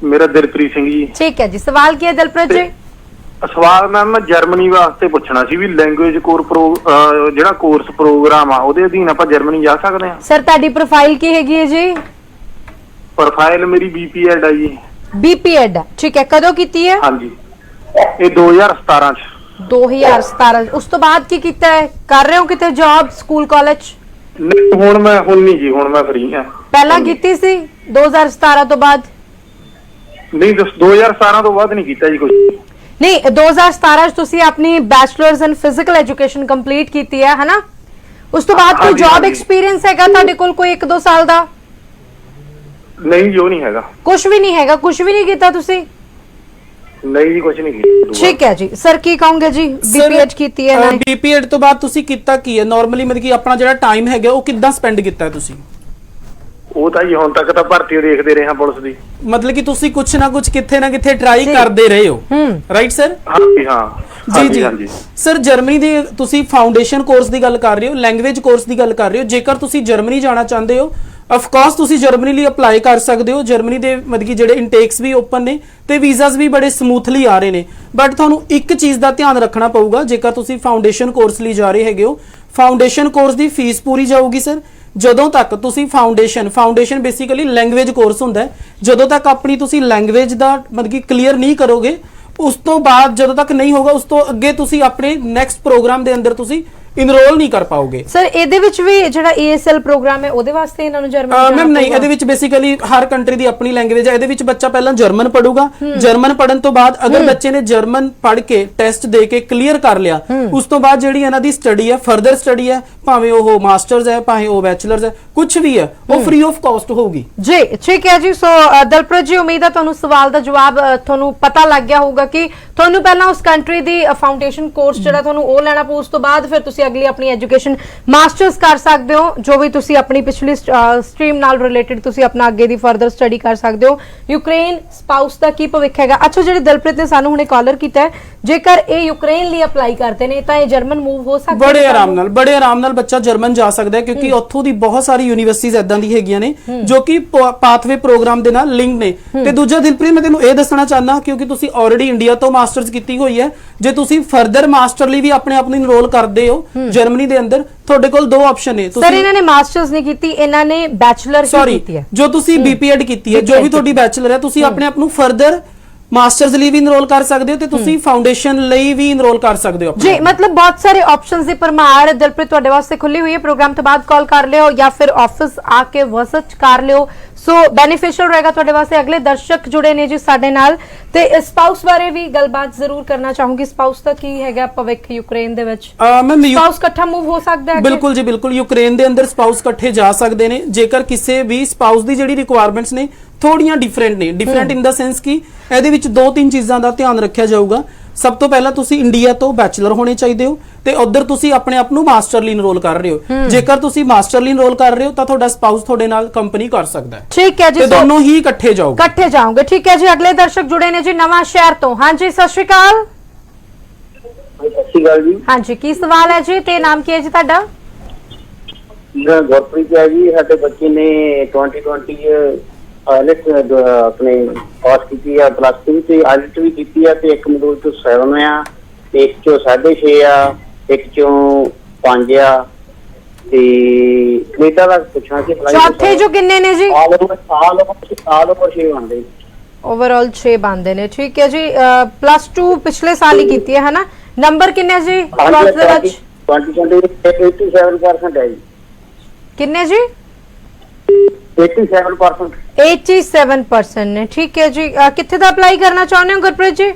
ਮੇਰਾ ਦਿਲਪ੍ਰੀਤ ਸਿੰਘ ਜੀ। ਠੀਕ ਹੈ ਜੀ, ਸਵਾਲ ਕੀ ਹੈ ਦਿਲਪ੍ਰੀਤ ਜੀ? ਸਵਾਲ ਮੈਮ ਮੈਂ ਜਰਮਨੀ ਵਾਸਤੇ ਪੁੱਛਣਾ ਸੀ ਵੀ ਲੈਂਗੁਏਜ ਜਿਹੜਾ ਕੋਰਸ ਪ੍ਰੋਗਰਾਮ ਆ ਉਹਦੇ ਅਧੀਨ ਆਪਾਂ ਜਰਮਨੀ ਜਾ ਸਕਦੇ ਹਾਂ? ਸਰ ਤੁਹਾਡੀ ਪ੍ਰੋਫਾਈਲ ਕੀ ਹੈਗੀ ਹੈ ਜੀ? ਪ੍ਰੋਫਾਈਲ ਮੇਰੀ ਬੀਪੀਐਡ ਆ ਜੀ। ਬੀਪੀਐਡ, ਠੀਕ ਹੈ। ਕਦੋਂ ਕੀਤੀ ਹੈ? ਹਾਂਜੀ, ਇਹ 2017 ਚ। 2017। ਉਸ ਤੋਂ ਬਾਅਦ ਕੀ ਕੀਤਾ ਹੈ? ਕਰ ਰਹੇ ਹੋ ਕਿਤੇ ਜੌਬ, ਸਕੂਲ, ਕਾਲਜ? ਨਹੀਂ ਹੁਣ ਨਹੀਂ ਜੀ, ਹੁਣ ਮੈਂ ਫ੍ਰੀ ਹਾਂ। ਪਹਿਲਾਂ ਕੀਤੀ ਸੀ 2017 ਤੋਂ ਬਾਅਦ? ਨਹੀਂ 2017 ਤੋਂ ਬਾਅਦ ਨਹੀਂ ਕੀਤਾ ਜੀ ਕੁਝ। ਨਹੀਂ 2017 ਚ ਤੁਸੀਂ ਆਪਣੀ ਬੈਚਲਰਸ ਇਨ ਫਿਜ਼ੀਕਲ ਐਜੂਕੇਸ਼ਨ ਕੰਪਲੀਟ ਕੀਤੀ ਹੈ ਹਨਾ? ਉਸ ਤੋਂ ਬਾਅਦ ਕੋਈ ਜੌਬ ਐਕਸਪੀਰੀਅੰਸ ਹੈਗਾ ਤੁਹਾਡੇ ਕੋਲ ਕੋਈ 1-2 ਸਾਲ ਦਾ? ਨਹੀਂ ਜੋ ਨਹੀਂ ਹੈਗਾ। ਕੁਝ ਵੀ ਨਹੀਂ ਹੈਗਾ? ਕੁਝ ਵੀ ਨਹੀਂ ਕੀਤਾ ਤੁਸੀਂ? ਨਹੀਂ ਜੀ ਕੁਝ ਨਹੀਂ ਕੀਤਾ। ਠੀਕ ਹੈ ਜੀ। ਸਰ ਕੀ ਕਹੋਗੇ ਜੀ? ਬੀਪੀਐਡ ਕੀਤੀ ਹੈ ਨਾ? ਬੀਪੀਐਡ ਤੋਂ ਬਾਅਦ ਤੁਸੀਂ ਕੀਤਾ ਕੀ ਹੈ ਨਾਰਮਲੀ, ਮਤਲਬ ਕਿ ਆਪਣਾ ਜਿਹੜਾ ਟਾਈਮ ਹੈਗਾ ਉਹ ਕਿੱਦਾਂ ਸਪੈਂਡ ਕੀਤਾ ਤੁਸੀਂ? ਉਹ ਤਾਂ ਜੀ ਹੁਣ ਤੱਕ ਤਾਂ ਭਰਤੀ ਦੇਖਦੇ ਰਹੇ ਹਾਂ ਪੁਲਿਸ ਦੀ। ਮਤਲਬ ਕਿ ਤੁਸੀਂ ਕੁਛ ਨਾ ਕੁਛ ਕਿੱਥੇ ਨਾ ਕਿੱਥੇ ਟਰਾਈ ਕਰਦੇ ਰਹੇ ਹੋ, ਰਾਈਟ ਸਰ? ਹਾਂਜੀ ਹਾਂ ਜੀ ਜੀ ਸਰ। ਜਰਮਨੀ ਦੇ ਤੁਸੀਂ ਫਾਊਂਡੇਸ਼ਨ ਕੋਰਸ ਦੀ ਗੱਲ ਕਰ ਰਹੇ ਹੋ, ਲੈਂਗੁਏਜ ਕੋਰਸ ਦੀ ਗੱਲ ਕਰ ਰਹੇ ਹੋ। ਜੇਕਰ ਤੁਸੀਂ ਜਰਮਨੀ ਜਾਣਾ ਚਾਹੁੰਦੇ ਹੋ, ਆਫ ਕੋਰਸ ਤੁਸੀਂ ਜਰਮਨੀ ਲਈ ਅਪਲਾਈ ਕਰ ਸਕਦੇ ਹੋ। ਜਰਮਨੀ ਦੇ ਮਤਲਬ ਕਿ ਜਿਹੜੇ ਇਨਟੇਕਸ ਵੀ ਓਪਨ ਨੇ ਤੇ ਵੀਜ਼ਾਸ ਵੀ ਬੜੇ ਸਮੂਥਲੀ ਆ ਰਹੇ ਨੇ। ਬਟ ਤੁਹਾਨੂੰ ਇੱਕ ਚੀਜ਼ ਦਾ ਧਿਆਨ ਰੱਖਣਾ ਪਊਗਾ, ਜੇਕਰ ਤੁਸੀਂ ਫਾਊਂਡੇਸ਼ਨ ਕੋਰਸ ਲਈ ਜਾ ਰਹੇ ਹੈਗੇ ਹੋ, ਫਾਊਂਡੇਸ਼ਨ ਕੋਰਸ ਦੀ ਫੀਸ ਪੂਰੀ ਜਾਊਗੀ ਸਰ ਜਦੋਂ ਤੱਕ ਤੁਸੀਂ ਫਾਊਂਡੇਸ਼ਨ ਬੇਸਿਕਲੀ ਲੈਂਗੁਏਜ ਕੋਰਸ ਹੁੰਦਾ ਹੈ। ਜਦੋਂ ਤੱਕ ਆਪਣੀ ਤੁਸੀਂ ਲੈਂਗੁਏਜ ਦਾ ਮਤਲਬ ਕਿ ਕਲੀਅਰ ਨਹੀਂ ਕਰੋਗੇ, ਉਸ ਤੋਂ ਬਾਅਦ ਜਦੋਂ ਤੱਕ ਨਹੀਂ ਹੋਗਾ, ਉਸ ਤੋਂ ਅੱਗੇ ਤੁਸੀਂ ਆਪਣੇ ਨੈਕਸਟ ਪ੍ਰੋਗਰਾਮ ਦੇ ਅੰਦਰ ਤੁਸੀਂ ਇਨਰੋਲ ਨਹੀਂ ਕਰ ਪਾਓਗੇ। ਸਰ ਇਹਦੇ ਵਿੱਚ ਵੀ ਜਿਹੜਾ ESL ਪ੍ਰੋਗਰਾਮ ਹੈ ਉਹਦੇ ਵਾਸਤੇ ਇਹਨਾਂ ਨੂੰ ਜਰਮਨ ਜਾਣਾ? ਮੈਮ ਨਹੀਂ, ਇਹਦੇ ਵਿੱਚ ਬੇਸਿਕਲੀ ਹਰ ਕੰਟਰੀ ਦੀ ਆਪਣੀ ਲੈਂਗੁਏਜ ਹੈ। ਇਹਦੇ ਵਿੱਚ ਬੱਚਾ ਪਹਿਲਾਂ ਜਰਮਨ ਪੜੂਗਾ, ਜਰਮਨ ਪੜਨ ਤੋਂ ਬਾਅਦ ਅਗਰ ਬੱਚੇ ਨੇ ਜਰਮਨ ਪੜ ਕੇ ਟੈਸਟ ਦੇ ਕੇ ਕਲੀਅਰ ਕਰ ਲਿਆ, ਉਸ ਤੋਂ ਬਾਅਦ ਜਿਹੜੀ ਇਹਨਾਂ ਦੀ ਸਟੱਡੀ ਹੈ, ਫਰਦਰ ਸਟੱਡੀ ਹੈ, ਭਾਵੇਂ ਉਹ ਮਾਸਟਰਸ ਹੈ ਭਾਵੇਂ ਉਹ ਬੈਚਲਰਸ ਹੈ, ਕੁਝ ਵੀ ਹੈ, ਉਹ ਫ੍ਰੀ ਆਫ ਕਾਸਟ ਹੋਊਗੀ ਜੀ। ਠੀਕ ਹੈ ਜੀ। ਸੋ ਦਲਪ੍ਰੀਤ ਜੀ, ਉਮੀਦ ਹੈ ਤੁਹਾਨੂੰ ਸਵਾਲ ਦਾ ਜਵਾਬ ਤੁਹਾਨੂੰ ਪਤਾ ਲੱਗ ਗਿਆ ਹੋਊਗਾ ਕਿ ਤੁਹਾਨੂੰ ਪਹਿਲਾਂ ਉਸ ਕੰਟਰੀ ਦੀ ਫਾਊਂਡੇਸ਼ਨ ਕੋਰਸ ਜਿਹੜਾ ਤੁਹਾਨੂੰ ਉਹ ਲੈਣਾ ਪਊ, ਉਸ ਤੋਂ ਬਾਅਦ ਫਿਰ ਤੁਸੀਂ ਅਗਲੀ ਆਪਣੀ ਐਜੂਕੇਸ਼ਨ ਮਾਸਟਰਸ ਕਰ ਸਕਦੇ ਹੋ, ਜੋ ਵੀ ਤੁਸੀਂ ਆਪਣੀ ਪਿਛਲੀ ਸਟਰੀਮ ਨਾਲ ਰਿਲੇਟਡ ਤੁਸੀਂ ਆਪਣਾ ਅੱਗੇ ਦੀ ਫਰਦਰ ਸਟੱਡੀ ਕਰ ਸਕਦੇ ਹੋ। ਯੂਕਰੇਨ ਸਪਾਊਸ ਦਾ ਕੀ ਭਵਿੱਖ ਹੈਗਾ? ਅੱਛਾ, ਜਿਹੜੇ ਦਲਪ੍ਰੀਤ ਨੇ ਸਾਨੂੰ ਹੁਣੇ ਕਾਲਰ ਕੀਤਾ ਹੈ, ਜੇਕਰ ਇਹ ਯੂਕਰੇਨ ਲਈ ਅਪਲਾਈ ਕਰਦੇ ਨੇ ਤਾਂ ਇਹ ਜਰਮਨ ਮੂਵ ਹੋ ਸਕਦਾ? ਬੜੇ ਆਰਾਮ ਨਾਲ ਬੱਚਾ ਜਰਮਨ ਜਾ ਸਕਦਾ ਹੈ, ਕਿਉਂਕਿ ਉੱਥੋਂ ਦੀ ਬਹੁਤ ਸਾਰੀ ਯੂਨੀਵਰਸਿਟੀਆਂ ਇਦਾਂ ਦੀ ਹੈਗੀਆਂ ਨੇ ਜੋ ਕਿ ਪਾਥਵੇ ਪ੍ਰੋਗਰਾਮ ਦੇ ਨਾਲ ਲਿੰਕ ਨੇ। ਤੇ ਦੂਜਾ ਦਿਲਪ੍ਰੀਤ, ਮੈਂ ਤੈਨੂੰ ਇਹ ਦੱਸਣਾ ਚਾਹੁੰਦਾ ਕਿਉਂਕਿ ਤੁਸੀਂ ਆਲਰੇਡੀ ਇੰਡੀਆ ਤੋਂ ਮਾਸਟਰਸ ਕੀਤੀ ਹੋਈ ਹੈ, ਜੇ ਤੁਸੀਂ ਫਰਦਰ ਮਾਸਟਰ ਲਈ ਵੀ ਆਪਣੇ ਆਪ ਨੂੰ ਇਨਰੋਲ ਕਰਦੇ ਹੋ ਜਰਮਨੀ ਦੇ ਅੰਦਰ, ਤੁਹਾਡੇ ਕੋਲ 2 ਆਪਸ਼ਨ ਨੇ। ਸਰ ਇਹਨਾਂ ਨੇ ਮਾਸਟਰਸ ਨਹੀਂ ਕੀਤੀ, ਇਹਨਾਂ ਨੇ ਬੈਚਲਰ ਕੀਤੀ ਹੈ। ਜੋ ਤੁਸੀਂ ਬੀਪੀਐਡ ਕੀਤੀ ਹੈ, ਜੋ ਵੀ ਤੁਹਾਡੀ ਬੈਚਲਰ ਹੈ, ਤੁਸੀਂ ਆਪਣੇ ਆਪ ਨੂੰ ਫਰਦਰ ਮਾਸਟਰਸ ਲਈ ਵੀ ਇਨਰੋਲ ਕਰ ਸਕਦੇ ਹੋ ਤੇ ਤੁਸੀਂ ਫਾਊਂਡੇਸ਼ਨ ਲਈ ਵੀ ਇਨਰੋਲ ਕਰ ਸਕਦੇ ਹੋ ਜੀ। ਮਤਲਬ ਬਹੁਤ ਸਾਰੇ ਆਪਸ਼ਨਸ ਦੀ ਪਰਮਾਰ ਦਿਲਪ੍ਰੀਤ ਤੁਹਾਡੇ ਵਾਸਤੇ ਖੁੱਲੀ ਹੋਈ ਹੈ। ਪ੍ਰੋਗਰਾਮ ਤੋਂ ਬਾਅਦ ਕਾਲ ਕਰ ਲਿਓ ਜਾਂ ਫਿਰ ਆਫਿਸ ਆ ਕੇ ਵਿਜ਼ਿਟ ਕਰ ਲਿਓ, ਸੋ ਬੈਨੀਫੀਸ਼ੀਅਲ ਰਹੇਗਾ ਤੁਹਾਡੇ ਵਾਸਤੇ। ਅਗਲੇ ਦਰਸ਼ਕ ਜੁੜੇ ਨੇ ਜੀ ਸਾਡੇ ਨਾਲ, ਤੇ ਸਪਾਊਸ ਬਾਰੇ ਵੀ ਗੱਲਬਾਤ ਜ਼ਰੂਰ ਕਰਨਾ ਚਾਹੂੰਗੀ। ਸਪਾਊਸ ਦਾ ਕੀ ਹੈਗਾ ਭਵਿੱਖ ਯੂਕਰੇਨ ਦੇ ਵਿੱਚ? ਸਪਾਊਸ ਇਕੱਠਾ ਮੂਵ ਹੋ ਸਕਦਾ ਹੈ? ਬਿਲਕੁਲ ਜੀ, ਬਿਲਕੁਲ। ਯੂਕਰੇਨ ਦੇ ਅੰਦਰ ਸਪਾਊਸ ਇਕੱਠੇ ਜਾ ਸਕਦੇ ਨੇ, ਜੇਕਰ ਕਿਸੇ ਵੀ ਸਪਾਊਸ ਦੀ ਜਿਹੜੀ ਰਿਕੁਆਇਰਮੈਂਟਸ ਨੇ ਥੋੜੀਆਂ ਡਿਫਰੈਂਟ ਨੇ। ਡਿਫਰੈਂਟ ਇਨ ਦਾ ਸੈਂਸ ਕਿ ਇਹਦੇ ਵਿੱਚ 2-3 ਚੀਜ਼ਾਂ ਦਾ ਧਿਆਨ ਰੱਖਿਆ ਜਾਊਗਾ। ਸਭ ਤੋਂ ਪਹਿਲਾਂ ਤੁਸੀਂ ਇੰਡੀਆ ਤੋਂ ਬੈਚਲਰ ਹੋਣੇ ਚਾਹੀਦੇ ਹੋ ਤੇ ਉਧਰ ਤੁਸੀਂ ਆਪਣੇ ਆਪ ਨੂੰ ਮਾਸਟਰ ਲਈ ਇਨਰੋਲ ਕਰ ਰਹੇ ਹੋ। ਜੇਕਰ ਤੁਸੀਂ ਮਾਸਟਰ ਲਈ ਇਨਰੋਲ ਕਰ ਰਹੇ ਹੋ ਤਾਂ ਤੁਹਾਡਾ ਸਪਾਊਸ ਤੁਹਾਡੇ ਨਾਲ ਕੰਪਨੀ ਕਰ ਸਕਦਾ ਹੈ। ਠੀਕ ਹੈ ਜੀ, ਤੇ ਦੋਨੋਂ ਹੀ ਇਕੱਠੇ ਜਾਓਗੇ। ਠੀਕ ਹੈ ਜੀ। ਅਗਲੇ ਦਰਸ਼ਕ ਜੁੜੇ ਨੇ ਜੀ ਨਵਾਂ ਸ਼ਹਿਰ ਤੋਂ। ਹਾਂਜੀ ਸਤਿ ਸ਼੍ਰੀ ਅਕਾਲ। ਸਤਿ ਸ਼੍ਰੀ ਅਕਾਲ ਜੀ। ਹਾਂਜੀ, ਕੀ ਸਵਾਲ ਹੈ ਜੀ ਤੇ ਨਾਮ ਕੀ ਹੈ ਜੀ ਤੁਹਾਡਾ? ਮੇਰਾ ਗੁਰਪ੍ਰੀਤ ਹੈ ਜੀ। ਸਾਡੇ ਬੱਚੇ ਨੇ 2020 ਆਇਲਟ ਆਪਣੇ ਪਾਸ ਕੀਤੀ ਆ, +2 ਤੇ ਆਇਲਟ ਵੀ ਕੀਤੀ ਆ, ਤੇ ਇੱਕ ਮੋਡਿਊਲ ਤੋਂ 7 ਆ, ਤੇ ਇੱਕ ਚੋਂ 6.5 ਆ, ਇੱਕ ਚੋਂ 5 ਆ, ਤੇ ਕੈਨੇਡਾ ਦਾ ਪੁੱਛਣਾ ਸੀ। ਚੌਥੇ ਜੋ ਕਿੰਨੇ ਨੇ ਜੀ? ਸਾਲ ਉੱਪਰ 6 ਬਣਦੇ। ਓਵਰਆਲ 6 ਬਣਦੇ ਨੇ। ਠੀਕ ਹੈ ਜੀ। +2 ਪਿਛਲੇ ਸਾਲ ਹੀ ਕੀਤੀ ਹੈ ਹਨਾ? ਨੰਬਰ ਕਿੰਨੇ ਜੀ 12th ਦੇ ਵਿੱਚ? 87% ਹੈ ਜੀ। ਕਿੰਨੇ ਜੀ? 87%। 87% ਨੇ। ਠੀਕ ਹੈ ਜੀ। ਕਿੱਥੇ ਦਾ ਅਪਲਾਈ ਕਰਨਾ ਚਾਹੁੰਦੇ ਹੋ ਗੁਰਪ੍ਰੀਤ ਜੀ?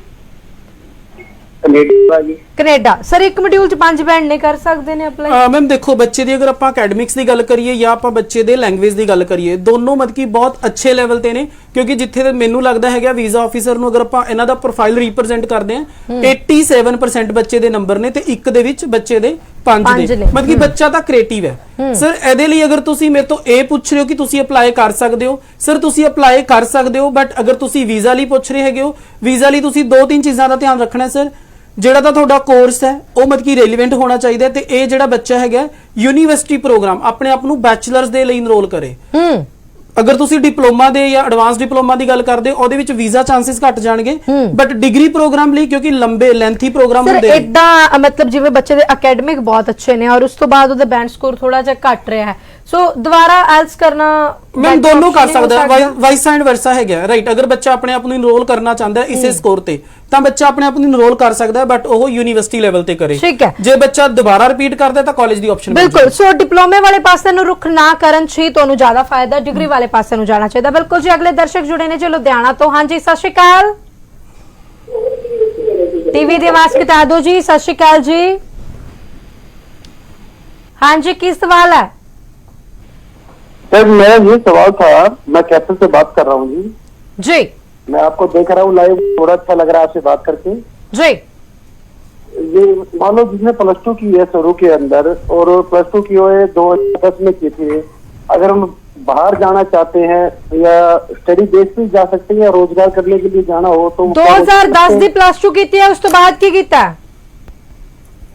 ਕੈਨੇਡਾ ਜੀ। ਕੈਨੇਡਾ। ਸਰ ਇੱਕ ਮੋਡਿਊਲ ਚ 5 ਬੈਂਡ ਨੇ ਕਰ ਸਕਦੇ ਨੇ ਅਪਲਾਈ? ਮੈਮ ਦੇਖੋ, ਬੱਚੇ ਦੀ ਅਗਰ ਆਪਾਂ ਅਕੈਡਮਿਕਸ ਦੀ ਗੱਲ ਕਰੀਏ ਜਾਂ ਆਪਾਂ ਬੱਚੇ ਦੇ ਲੈਂਗੁਏਜ ਦੀ ਗੱਲ ਕਰੀਏ, ਦੋਨੋਂ ਮਤਲਬ ਕਿ ਬਹੁਤ ਅੱਛੇ ਲੈਵਲ ਤੇ ਨੇ। ਕਿਉਂਕਿ ਜਿੱਥੇ ਤੇ ਮੈਨੂੰ ਲੱਗਦਾ ਹੈਗਾ ਵੀਜ਼ਾ ਆਫੀਸਰ ਨੂੰ ਅਗਰ ਆਪਾਂ ਇਹਨਾਂ ਦਾ ਪ੍ਰੋਫਾਈਲ ਰਿਪਰੈਜ਼ੈਂਟ ਕਰਦੇ ਆ, 87% ਬੱਚੇ ਦੇ ਨੰਬਰ ਨੇ ਤੇ ਇੱਕ ਦੇ ਵਿੱਚ ਬੱਚੇ ਦੇ 5 ਨੇ। ਮਤਲਬ ਕਿ ਬੱਚਾ ਤਾਂ ਕ੍ਰੀਏਟਿਵ ਹੈ। ਸਰ ਇਹਦੇ ਲਈ ਅਗਰ ਤੁਸੀਂ ਮੇਰੇ ਤੋਂ ਇਹ ਪੁੱਛ ਰਹੇ ਹੋ ਕਿ ਤੁਸੀਂ ਅਪਲਾਈ ਕਰ ਸਕਦੇ ਹੋ, ਸਰ ਤੁਸੀਂ ਅਪਲਾਈ ਕਰ ਸਕਦੇ ਹੋ। ਬਟ ਅਗਰ ਤੁਸੀਂ ਵੀਜ਼ਾ ਲਈ ਪੁੱਛ ਰਹੇ ਹੈਗੇ ਹੋ, ਵੀਜ਼ਾ ਲਈ ਤੁਸੀਂ 2-3 ਚੀਜ਼ਾਂ ਦਾ ਧਿਆਨ ਰੱਖਣਾ ਹੈ ਸਰ। ਜਿਹੜਾ ਤਾਂ ਤੁਹਾਡਾ ਕੋਰਸ ਹੈ ਉਹ ਮਤਲਬ ਕਿ ਰੈਲੇਵੈਂਟ ਹੋਣਾ ਚਾਹੀਦਾ ਤੇ ਇਹ ਜਿਹੜਾ ਬੱਚਾ ਹੈਗਾ ਯੂਨੀਵਰਸਿਟੀ ਪ੍ਰੋਗਰਾਮ ਆਪਣੇ ਆਪ ਨੂੰ ਬੈਚਲਰਸ ਦੇ ਲਈ ਇਨਰੋਲ ਕਰੇ। ਅਗਰ ਤੁਸੀਂ ਡਿਪਲੋਮਾ ਦੇ ਜਾਂ ਐਡਵਾਂਸ ਡਿਪਲੋਮਾ ਦੀ ਗੱਲ ਕਰਦੇ ਹੋ, ਉਹਦੇ ਵਿੱਚ ਵੀਜ਼ਾ ਚਾਂਸਸ ਘਟ ਜਾਣਗੇ। ਬਟ ਡਿਗਰੀ ਪ੍ਰੋਗਰਾਮ ਲਈ ਕਿਉਂਕਿ ਲੰਬੇ ਲੈਂਥੀ ਪ੍ਰੋਗਰਾਮ ਹੁੰਦੇ ਨੇ। ਇਦਾਂ ਮਤਲਬ ਜਿਵੇਂ ਬੱਚੇ ਦੇ ਅਕੈਡਮਿਕ ਬਹੁਤ ਅੱਛੇ ਨੇ ਔਰ ਉਸ ਤੋਂ ਬਾਅਦ ਉਹਦਾ ਬੈਂਡ ਸਕੋਰ ਥੋੜਾ ਜਿਹਾ ਘਟ ਰਿਹਾ ਹੈ, ਸੋ ਦੁਬਾਰਾ ਆਇਲਸ ਕਰਨਾ ਮੈਮ ਦੋਨੋਂ ਕਰ ਸਕਦਾ ਹੈ, ਵਾਈਸ ਐਂਡ ਵਰਸਾ ਹੈਗਾ ਰਾਈਟ। ਅਗਰ ਬੱਚਾ ਆਪਣੇ ਆਪ ਨੂੰ ਇਨਰੋਲ ਕਰਨਾ ਚਾਹੁੰਦਾ ਹੈ ਇਸੇ ਸਕੋਰ ਤੇ ਤਾਂ ਬੱਚਾ ਆਪਣੇ ਆਪ ਨੂੰ ਇਨਰੋਲ ਕਰ ਸਕਦਾ ਹੈ, ਬਟ ਉਹ ਯੂਨੀਵਰਸਿਟੀ ਲੈਵਲ ਤੇ ਕਰੇ। ਠੀਕ ਹੈ। ਜੇ ਬੱਚਾ ਦੁਬਾਰਾ ਰਿਪੀਟ ਕਰਦਾ ਤਾਂ ਕਾਲਜ ਦੀ ਆਪਸ਼ਨ ਬਿਲਕੁਲ। ਸੋ ਡਿਪਲੋਮੇ ਵਾਲੇ ਪਾਸੇ ਨੂੰ ਰੁਖ ਨਾ ਕਰਨ ਚ ਹੀ ਤੁਹਾਨੂੰ ਜ਼ਿਆਦਾ ਫਾਇਦਾ, ਡਿਗਰੀ ਵਾਲੇ ਪਾਸੇ ਨੂੰ ਜਾਣਾ ਚਾਹੀਦਾ। ਬਿਲਕੁਲ ਜੀ। ਅਗਲੇ ਦਰਸ਼ਕ ਜੁੜੇ ਨੇ ਜੀ ਲੁਧਿਆਣਾ ਤੋਂ। ਹਾਂਜੀ ਸਤਿ ਸ਼੍ਰੀ ਅਕਾਲ। ਟੀਵੀ ਦੀ ਆਵਾਜ਼ ਘਟਾ ਦਿਓ ਜੀ। ਸਤਿ ਸ਼੍ਰੀ ਅਕਾਲ ਜੀ। ਹਾਂਜੀ ਕੀ सवाल है? सर मेरा ये सवाल था, मैं कैप्टन से बात कर रहा हूँ जी। जी मैं आपको देख रहा हूँ लाइव, थोड़ा अच्छा लग रहा है आपसे बात करके जी। ये मान लो जिसने +2 की है शुरू के अंदर और +2 की हुए 2010 में की थी, अगर हम बाहर जाना चाहते हैं या स्टडी बेस पे जा सकते हैं या रोजगार करने के लिए जाना हो तो 2010 ਦੀ +2 ਕੀਤੀ ਹੈ, ਉਸ ਤੋਂ ਬਾਅਦ ਕੀ ਕੀਤਾ?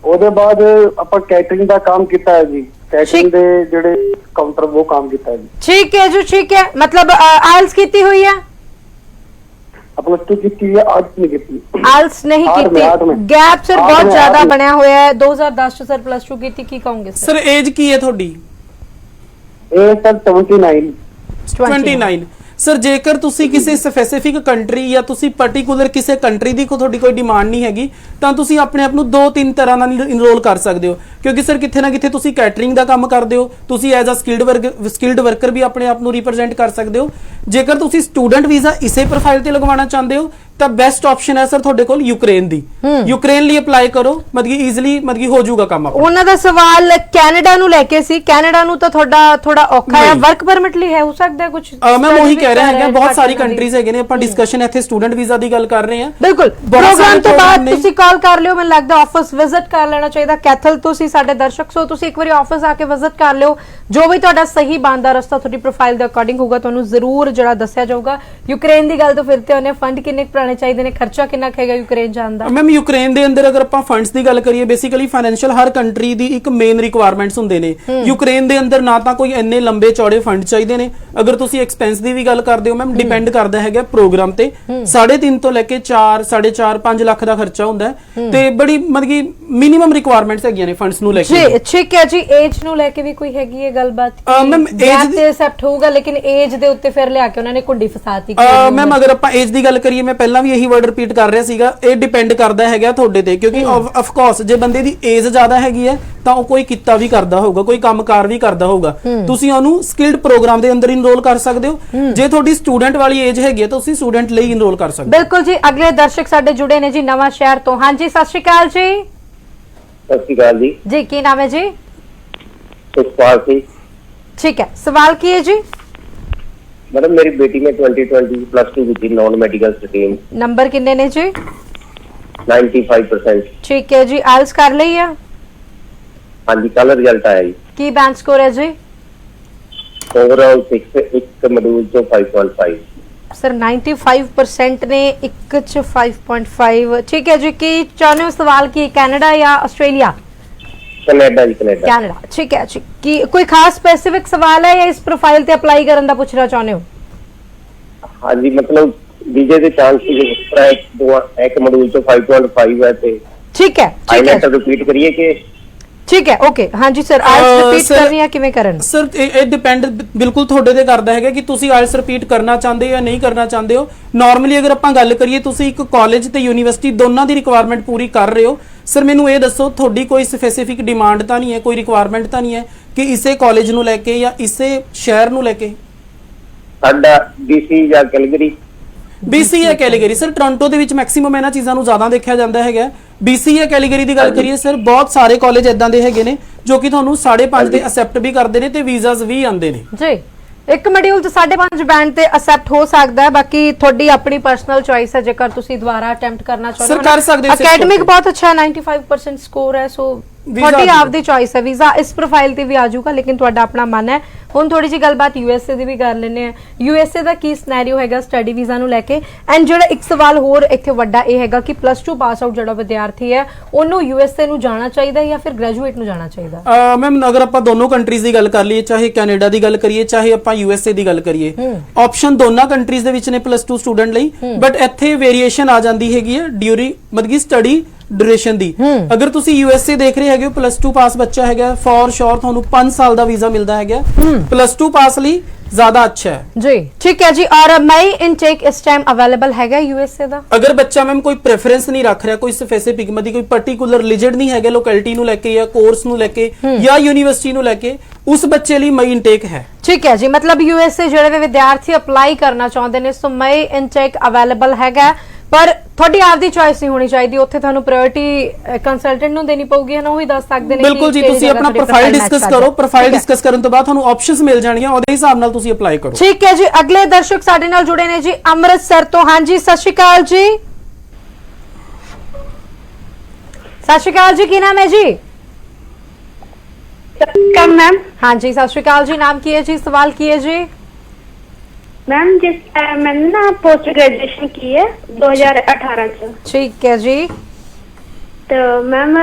ਉਹਦੇ ਬਾਅਦ ਆਪਾਂ ਕੈਟਰਿੰਗ ਦਾ ਕੰਮ ਕੀਤਾ ਹੈ ਜੀ, ਕੈਟਰਿੰਗ ਦੇ ਜਿਹੜੇ ਕਾਊਂਟਰ ਉਹ ਕੰਮ ਕੀਤਾ ਹੈ ਜੀ। ਠੀਕ ਹੈ ਜੀ। ਠੀਕ ਹੈ। ਮਤਲਬ ਆਇਲਸ ਕੀਤੀ ਹੋਈ ਹੈ? +2 ਕੀਤੀ ਹੈ, ਆਰਟਸ ਨਹੀਂ ਕੀਤੀ। ਆਇਲਸ ਨਹੀਂ ਕੀਤੀ। ਗੈਪ ਸਰ ਬਹੁਤ ਜ਼ਿਆਦਾ ਬਣਿਆ ਹੋਇਆ ਹੈ। 2010 ਚ ਸਰ +2 ਕੀਤੀ, ਕੀ ਕਹੋਗੇ ਸਰ? ਏਜ ਕੀ ਹੈ ਤੁਹਾਡੀ? ਇਹ ਸਰ 29। 29। ਸਰ ਜੇਕਰ ਤੁਸੀਂ ਕਿਸੇ ਸਪੈਸੀਫਿਕ ਕੰਟਰੀ ਜਾਂ ਤੁਸੀਂ ਪਾਰਟਿਕੂਲਰ ਕਿਸੇ ਕੰਟਰੀ ਦੀ ਤੁਹਾਡੀ ਕੋਈ ਡਿਮਾਂਡ ਨਹੀਂ ਹੈਗੀ ਤਾਂ ਤੁਸੀਂ ਆਪਣੇ ਆਪ ਨੂੰ 2-3 ਤਰ੍ਹਾਂ ਨਾਲ ਇਨਰੋਲ ਕਰ ਸਕਦੇ ਹੋ। ਕਿਉਂਕਿ ਸਰ ਕਿੱਥੇ ਨਾ ਕਿੱਥੇ ਤੁਸੀਂ ਕੈਟਰਿੰਗ ਦਾ ਕੰਮ ਕਰਦੇ ਹੋ, ਤੁਸੀਂ ਐਜ਼ ਅ ਸਕਿਲਡ ਵਰਕਰ ਵੀ ਆਪਣੇ ਆਪ ਨੂੰ ਰਿਪਰੈਜ਼ੈਂਟ ਕਰ ਸਕਦੇ ਹੋ। ਜੇਕਰ ਤੁਸੀਂ ਸਟੂਡੈਂਟ ਵੀਜ਼ਾ ਇਸੇ ਪ੍ਰੋਫਾਈਲ ਤੇ ਲਗਵਾਉਣਾ ਚਾਹੁੰਦੇ ਹੋ ਤਾਂ ਬੈਸਟ ਆਪਸ਼ਨ ਹੈ ਸਰ ਤੁਹਾਡੇ ਕੋਲ ਯੂਕਰੇਨ ਦੀ। ਯੂਕਰੇਨ ਲਈ ਅਪਲਾਈ ਕਰੋ, ਮਤਲਬ ਕਿ ਈਜ਼ੀਲੀ ਮਤਲਬ ਕਿ ਹੋ ਜਾਊਗਾ ਕੰਮ ਆਪਣਾ। ਉਹਨਾਂ ਦਾ ਸਵਾਲ ਕੈਨੇਡਾ ਨੂੰ ਲੈ ਕੇ ਸੀ। ਕੈਨੇਡਾ ਨੂੰ ਤਾਂ ਤੁਹਾਡਾ ਥੋੜਾ ਔਖਾ ਹੈ, ਵਰਕ ਪਰਮਿਟ ਲਈ ਹੈ, ਹੋ ਸਕਦਾ ਹੈ ਕੁਝ? ਮੈਂ ਉਹੀ ਕਹਿ ਰਿਹਾ ਹੈਗਾ, ਬਹੁਤ ਸਾਰੀ ਕੰਟਰੀਜ਼ ਹੈਗੇ ਨੇ। ਆਪਾਂ ਡਿਸਕਸ਼ਨ ਇੱਥੇ ਸਟੂਡੈਂਟ ਵੀਜ਼ਾ ਦੀ ਗੱਲ ਕਰ ਰਹੇ ਹਾਂ। ਬਿਲਕੁਲ। ਪ੍ਰੋਗਰਾਮ ਤੋਂ ਬਾਅਦ ਤੁਸੀਂ ਕਾਲ ਕਰ ਲਿਓ, ਮੈਨੂੰ ਲੱਗਦਾ ਆਫਿਸ ਵਿਜ਼ਿਟ ਕਰ ਲੈਣਾ ਚਾਹੀਦਾ। ਕੈਥਲ ਤੁਸੀਂ ਸਾਡੇ ਦਰਸ਼ਕ ਸੋ, ਤੁਸੀਂ ਇੱਕ ਵਾਰੀ ਆਫਿਸ ਆ ਕੇ ਵਿਜ਼ਿਟ ਕਰ ਲਿਓ। ਜੋ ਵੀ ਤੁਹਾਡਾ ਸਹੀ ਬਣਦਾ ਰਸਤਾ ਤੁਹਾਡੀ ਪ੍ਰੋਫਾਈਲ ਦੇ ਅਕੋਰਡਿੰਗ ਹੋਊਗਾ ਤੁਹਾਨੂੰ ਜ਼ਰੂਰ ਜਿਹੜਾ ਦੱਸਿਆ ਜਾਊਗਾ। ਯੂਕਰੇਨ ਦੀ ਗੱਲ ਤੋਂ ਫਿਰ ਤੇ ਉਹਨੇ ਫੰਡ ਕਿੰਨੇ ਪੁਰਾਣੇ ਚਾਹੀਦੇ ਨੇ, ਖਰਚਾ ਕਿੰਨਾ ਖੇਗਾ ਯੂਕਰੇਨ ਜਾਣ ਦਾ? ਮੈਮ ਯੂਕਰੇਨ ਦੇ ਅੰਦਰ ਅਗਰ ਆਪਾਂ ਫੰਡਸ ਦੀ ਗੱਲ ਕਰੀਏ, ਬੇਸਿਕਲੀ ਫਾਈਨੈਂਸ਼ੀਅਲ ਹਰ ਕੰਟਰੀ ਦੀ ਇੱਕ ਮੇਨ ਰਿਕੁਆਇਰਮੈਂਟਸ ਹੁੰਦੇ ਨੇ। ਯੂਕਰੇਨ ਦੇ ਅੰਦਰ ਨਾ ਤਾਂ ਕੋਈ ਇੰਨੇ ਲੰਬੇ ਚੌੜੇ ਫੰਡ ਚਾਹੀਦੇ ਨੇ। ਅਗਰ ਤੁਸੀਂ ਐਕਸਪੈਂਸ ਦੀ ਵੀ ਗੱਲ ਕਰਦੇ ਹੋ ਮੈਮ, ਡਿਪੈਂਡ ਕਰਦਾ ਹੈਗਾ ਪ੍ਰੋਗਰਾਮ ਤੇ। 3.5 ਤੋਂ ਲੈ ਕੇ 4, 4.5, 5 ਲੱਖ ਦਾ ਖਰਚਾ ਹੁੰਦਾ ਹੈ ਤੇ ਬੜੀ ਮਤਲਬ ਕਿ ਮਿਨੀਮਮ ਰਿਕੁਆਇਰਮੈਂਟਸ ਹੈਗੀਆਂ ਨੇ ਫੰਡਸ ਨੂੰ ਲੈ ਕੇ। ਜੀ ਠੀਕ ਹੈ ਜੀ। ਏਜ ਨੂੰ ਲੈ ਕੇ ਵੀ ਕੋਈ ਹੈਗੀ ਹੈ ਗੱਲਬਾਤ? ਮੈਮ ਏਜ ਤੇ ਐਕਸੈਪਟ ਹੋਊਗਾ, ਲੇਕਿਨ ਏਜ ਦੇ ਉੱਤੇ ਫਿਰ ਲਿਆ ਕੇ ਉਹਨਾਂ ਨੇ ਕੁੰਡੀ ਫਸਾਤੀ। ਮੈਮ ਅਗਰ ਆਪਾਂ ਏਜ ਦੀ ਗੱਲ ਕਰੀਏ, ਮੈਂ ਪਹਿਲਾਂ ਵੀ ਇਹੀ ਵਰਡ ਰਿਪੀਟ ਕਰ ਰਿਹਾ ਸੀਗਾ, ਇਹ ਡਿਪੈਂਡ ਕਰਦਾ ਹੈਗਾ ਤੁਹਾਡੇ ਤੇ। ਕਿਉਂਕਿ ਆਫ ਕੋਰਸ ਜੇ ਬੰਦੇ ਦੀ ਏਜ ਜ਼ਿਆਦਾ ਹੈਗੀ ਹੈ ਤਾਂ ਉਹ ਕੋਈ ਕਿੱਤਾ ਵੀ ਕਰਦਾ ਹੋਊਗਾ, ਕੋਈ ਕੰਮਕਾਰ ਵੀ ਕਰਦਾ ਹੋਊਗਾ, ਤੁਸੀਂ ਉਹਨੂੰ ਸਕਿਲਡ ਪ੍ਰੋਗਰਾਮ ਦੇ ਅੰਦਰ ਇਨਰੋਲ ਕਰ ਸਕਦੇ ਹੋ। ਜੇ ਤੁਹਾਡੀ ਸਟੂਡੈਂਟ ਵਾਲੀ ਏਜ ਹੈਗੀ ਹੈ ਤਾਂ ਤੁਸੀਂ ਸਟੂਡੈਂਟ ਲਈ ਇਨਰੋਲ ਕਰ ਸਕਦੇ ਹੋ। ਬਿਲਕੁਲ ਜੀ। ਅਗਲੇ ਦਰਸ਼ਕ ਸਾਡੇ ਜੁੜੇ ਨੇ ਜੀ ਨਵਾਂ ਸ਼ਹਿਰ ਤੋਂ। ਹਾਂਜੀ ਸਤਿ ਸ਼੍ਰੀ ਅਕਾਲ ਜੀ। ਸਤਿ ਸ਼੍ਰੀ ਅਕਾਲ ਜੀ। ਜੀ ਕੀ ਨਾਮ ਹੈ ਜੀ? ਸੁਖਪਾਲ ਸਿੰਘ। ठीक है। सवाल की है जी? मैडम मेरी बेटी ने 2020 +2 की नॉन मेडिकल स्ट्रीम। नंबर कितने ने जी? 95%। ठीक है जी। आइल्स कर ली है? हाँ जी, कल रिजल्ट आया जी। की बैंड स्कोर है जी? ओवरऑल 6 एक मॉड्यूल तो 5.5। सर 95% ने एक च 5.5। ठीक है जी। की चाहने हो सवाल की कनाडा या ऑस्ट्रेलिया? कनाडा जी, कनाडा। कनाडा। ठीक है जी। की कोई खास स्पेसिफिक सवाल है या इस प्रोफाइल ते अप्लाई करन दा पूछना चाहते हो? हाँ जी, मतलब वीजे के चांस एक मॉड्यूल तो 5.5 है ते। ठीक है। ठीक है। रिपीट करिए कि ठीक है। ओके। हाँ जी सर। आइल्स रिपीट करनी है किवें करन? ਸਰ ਇਹ ਡਿਪੈਂਡ ਬਿਲਕੁਲ ਤੁਹਾਡੇ ਤੇ ਕਰਦਾ ਹੈਗਾ ਕਿ ਤੁਸੀਂ ਆਇਲਸ ਰਿਪੀਟ ਕਰਨਾ ਚਾਹੁੰਦੇ ਹੋ ਜਾਂ ਨਹੀਂ ਕਰਨਾ ਚਾਹੁੰਦੇ ਹੋ। ਨਾਰਮਲੀ ਅਗਰ ਆਪਾਂ ਗੱਲ ਕਰੀਏ, ਤੁਸੀਂ ਇੱਕ ਕਾਲਜ ਤੇ ਯੂਨੀਵਰਸਿਟੀ ਦੋਨਾਂ ਦੀ ਰਿਕੁਆਇਰਮੈਂਟ ਪੂਰੀ ਕਰ ਰਹੇ ਹੋ ਸਰ ਮੈਨੂੰ ਇਹ ਦੱਸੋ ਤੁਹਾਡੀ ਕੋਈ ਸਪੈਸੀਫਿਕ ਡਿਮਾਂਡ ਤਾਂ ਨਹੀਂ ਹੈ, ਕੋਈ ਰਿਕੁਆਇਰਮੈਂਟ ਤਾਂ ਨਹੀਂ ਹੈ ਕਿ ਇਸੇ ਕਾਲਜ ਨੂੰ ਲੈ ਕੇ ਜਾਂ ਇਸੇ ਸ਼ਹਿਰ ਨੂੰ ਲੈ ਕੇ? ਸਾਡਾ BC ਜਾਂ ਕੈਲਗਰੀ। BC ਹੈ ਕੈਲੀਗਰੀ ਸਰ, ਟੋਰਾਂਟੋ ਦੇ ਵਿੱਚ ਮੈਕਸਿਮਮ ਇਹਨਾਂ ਚੀਜ਼ਾਂ ਨੂੰ ਜ਼ਿਆਦਾ ਦੇਖਿਆ ਜਾਂਦਾ ਹੈਗਾ। BC ਹੈ ਕੈਲੀਗਰੀ ਦੀ ਗੱਲ ਕਰੀਏ ਸਰ, ਬਹੁਤ ਸਾਰੇ ਕਾਲਜ ਇਦਾਂ ਦੇ ਹੈਗੇ ਨੇ ਜੋ ਕਿ ਤੁਹਾਨੂੰ 5.5 ਦੇ ਅਸੈਪਟ ਵੀ ਕਰਦੇ ਨੇ ਤੇ ਵੀਜ਼ਾਸ ਵੀ ਆਉਂਦੇ ਨੇ ਜੀ। ਇੱਕ ਮੋਡਿਊਲ ਤੇ 5.5 ਬੈਂਡ ਤੇ ਅਸੈਪਟ ਹੋ ਸਕਦਾ ਹੈ, ਬਾਕੀ ਤੁਹਾਡੀ ਆਪਣੀ ਪਰਸਨਲ ਚੋਇਸ ਹੈ ਜੇਕਰ ਤੁਸੀਂ ਦੁਬਾਰਾ ਅਟੈਂਪਟ ਕਰਨਾ ਚਾਹੁੰਦੇ ਸਰ ਕਰ ਸਕਦੇ ਹੋ। ਅਕੈਡਮਿਕ ਬਹੁਤ ਅੱਛਾ 95% ਸਕੋਰ ਹੈ, ਸੋ ਤੁਹਾਡੀ ਆਪਦੀ ਚੋਇਸ ਹੈ। ਵੀਜ਼ਾ ਇਸ ਪ੍ਰੋਫਾਈਲ ਤੇ ਵੀ ਆ ਜਾਊਗਾ, ਲੇਕਿਨ ਤੁਹਾਡਾ ਆਪਣਾ ਮਨ ਹੈ। ਹੁਣ ਥੋੜੀ ਜੀ ਗੱਲਬਾਤ USA ਦੀ ਵੀ ਕਰ ਲੈਂਦੇ ਆ। USA ਦਾ ਕੀ ਸਿਨੈਰੀਓ ਹੈਗਾ ਸਟੱਡੀ ਵੀਜ਼ਾ ਨੂੰ ਲੈ ਕੇ? ਐਂਡ ਜਿਹੜਾ ਇੱਕ ਸਵਾਲ ਹੋਰ ਇੱਥੇ ਵੱਡਾ ਇਹ ਹੈਗਾ ਕਿ +2 ਪਾਸ ਆਊਟ ਜਿਹੜਾ ਵਿਦਿਆਰਥੀ ਹੈ ਉਹਨੂੰ USA ਨੂੰ ਜਾਣਾ ਚਾਹੀਦਾ ਜਾਂ ਫਿਰ ਗ੍ਰੈਜੂਏਟ ਨੂੰ ਜਾਣਾ ਚਾਹੀਦਾ? ਮੈਮ ਅਗਰ ਆਪਾਂ ਦੋਨੋਂ ਕੰਟਰੀਜ਼ ਦੀ ਗੱਲ ਕਰ ਲਈਏ, ਚਾਹੇ ਕੈਨੇਡਾ ਦੀ ਗੱਲ ਕਰੀਏ ਚਾਹੇ ਆਪਾਂ USA ਦੀ ਗੱਲ ਕਰੀਏ, ਆਪਸ਼ਨ ਦੋਨਾਂ ਕੰਟਰੀਜ਼ ਦੇ ਵਿੱਚ ਨੇ +2 ਸਟੂਡੈਂਟ ਲਈ, ਬਟ ਇੱਥੇ ਵੇਰੀਏਸ਼ਨ ਆ ਜਾਂਦੀ ਹੈਗੀ ਹੈ ਡਿਊਰੀ ਮਤਲਬ ਕਿ ਸਟੱਡੀ ਡਿਊਰੇਸ਼ਨ ਦੀ। ਅਗਰ ਤੁਸੀਂ USA ਦੇਖ ਰਹੇ ਹੈਗੇ ਹੋ, +2 ਪਾਸ ਬੱਚਾ ਹੈਗਾ ਫॉर श्योर ਤੁਹਾਨੂੰ 5 ਸਾਲ ਦਾ ਵੀਜ਼ਾ ਮਿਲਦਾ ਹੈਗਾ। +2 ਪਾਸ ਲਈ ਜ਼ਿਆਦਾ ਅੱਛਾ ਹੈ ਜੀ। ਠੀਕ ਹੈ ਜੀ। ਔਰ ਮਈ ਇਨਟੇਕ ਇਸ ਟਾਈਮ ਅਵੇਲੇਬਲ ਹੈਗਾ USA ਦਾ? ਅਗਰ ਬੱਚਾ ਮੈਮ ਕੋਈ ਪ੍ਰੈਫਰੈਂਸ ਨਹੀਂ ਰੱਖ ਰਿਹਾ, ਕੋਈ ਸਪੈਸੀਫਿਕ ਮਤਲਬ ਕੋਈ ਪਾਰਟਿਕੂਲਰ ਰਿਲੀਜਨ ਨਹੀਂ ਹੈਗਾ, ਲੋਕੈਲਿਟੀ ਨੂੰ ਲੈ ਕੇ ਜਾਂ ਕੋਰਸ ਨੂੰ ਲੈ ਕੇ ਜਾਂ ਯੂਨੀਵਰਸਿਟੀ ਨੂੰ ਲੈ ਕੇ, ਉਸ ਬੱਚੇ ਲਈ ਮਈ ਇਨਟੇਕ ਹੈ। ਠੀਕ ਹੈ ਜੀ। ਮਤਲਬ USA ਜਿਹੜੇ ਵੀ ਵਿਦਿਆਰਥੀ ਅਪਲਾਈ ਕਰਨਾ ਚਾਹੁੰਦੇ ਨੇ, ਸੋ ਮਈ ਇਨਟੇਕ ਅਵੇਲੇਬਲ ਹੈਗਾ, ਪਰ ਤੁਹਾਡੀ ਆਪਦੀ ਚੋਇਸ ਨਹੀਂ ਹੋਣੀ ਚਾਹੀਦੀ। ਉੱਥੇ ਤੁਹਾਨੂੰ ਪ੍ਰਾਇੋਰਟੀ ਕੰਸਲਟੈਂਟ ਨੂੰ ਦੇਣੀ ਪਊਗੀ, ਨਾ ਉਹ ਹੀ ਦੱਸ ਸਕਦੇ ਨੇ। ਬਿਲਕੁਲ ਜੀ, ਤੁਸੀਂ ਆਪਣਾ ਪ੍ਰੋਫਾਈਲ ਡਿਸਕਸ ਕਰੋ, ਪ੍ਰੋਫਾਈਲ ਡਿਸਕਸ ਕਰਨ ਤੋਂ ਬਾਅਦ ਤੁਹਾਨੂੰ ਆਪਸ਼ਨਸ ਮਿਲ ਜਾਣਗੀਆਂ, ਉਹਦੇ ਹਿਸਾਬ ਨਾਲ ਤੁਸੀਂ ਅਪਲਾਈ ਕਰੋ। ਠੀਕ ਹੈ ਜੀ। ਅਗਲੇ ਦਰਸ਼ਕ ਸਾਡੇ ਨਾਲ ਜੁੜੇ ਨੇ ਜੀ ਅੰਮ੍ਰਿਤਸਰ ਤੋਂ। ਹਾਂਜੀ, ਸਤਿ ਸ਼੍ਰੀ ਅਕਾਲ ਜੀ। ਸਤਿ ਸ਼੍ਰੀ ਅਕਾਲ ਜੀ, ਕੀ ਨਾਮ ਹੈ ਜੀ? कम मैम। हाँ जी, सत श्री अकाल जी। नाम की है जी, सवाल की है जी? मैम मैंने ना पोस्ट ग्रेजुएशन की है 2018 च। ठीक है जी। तो मैम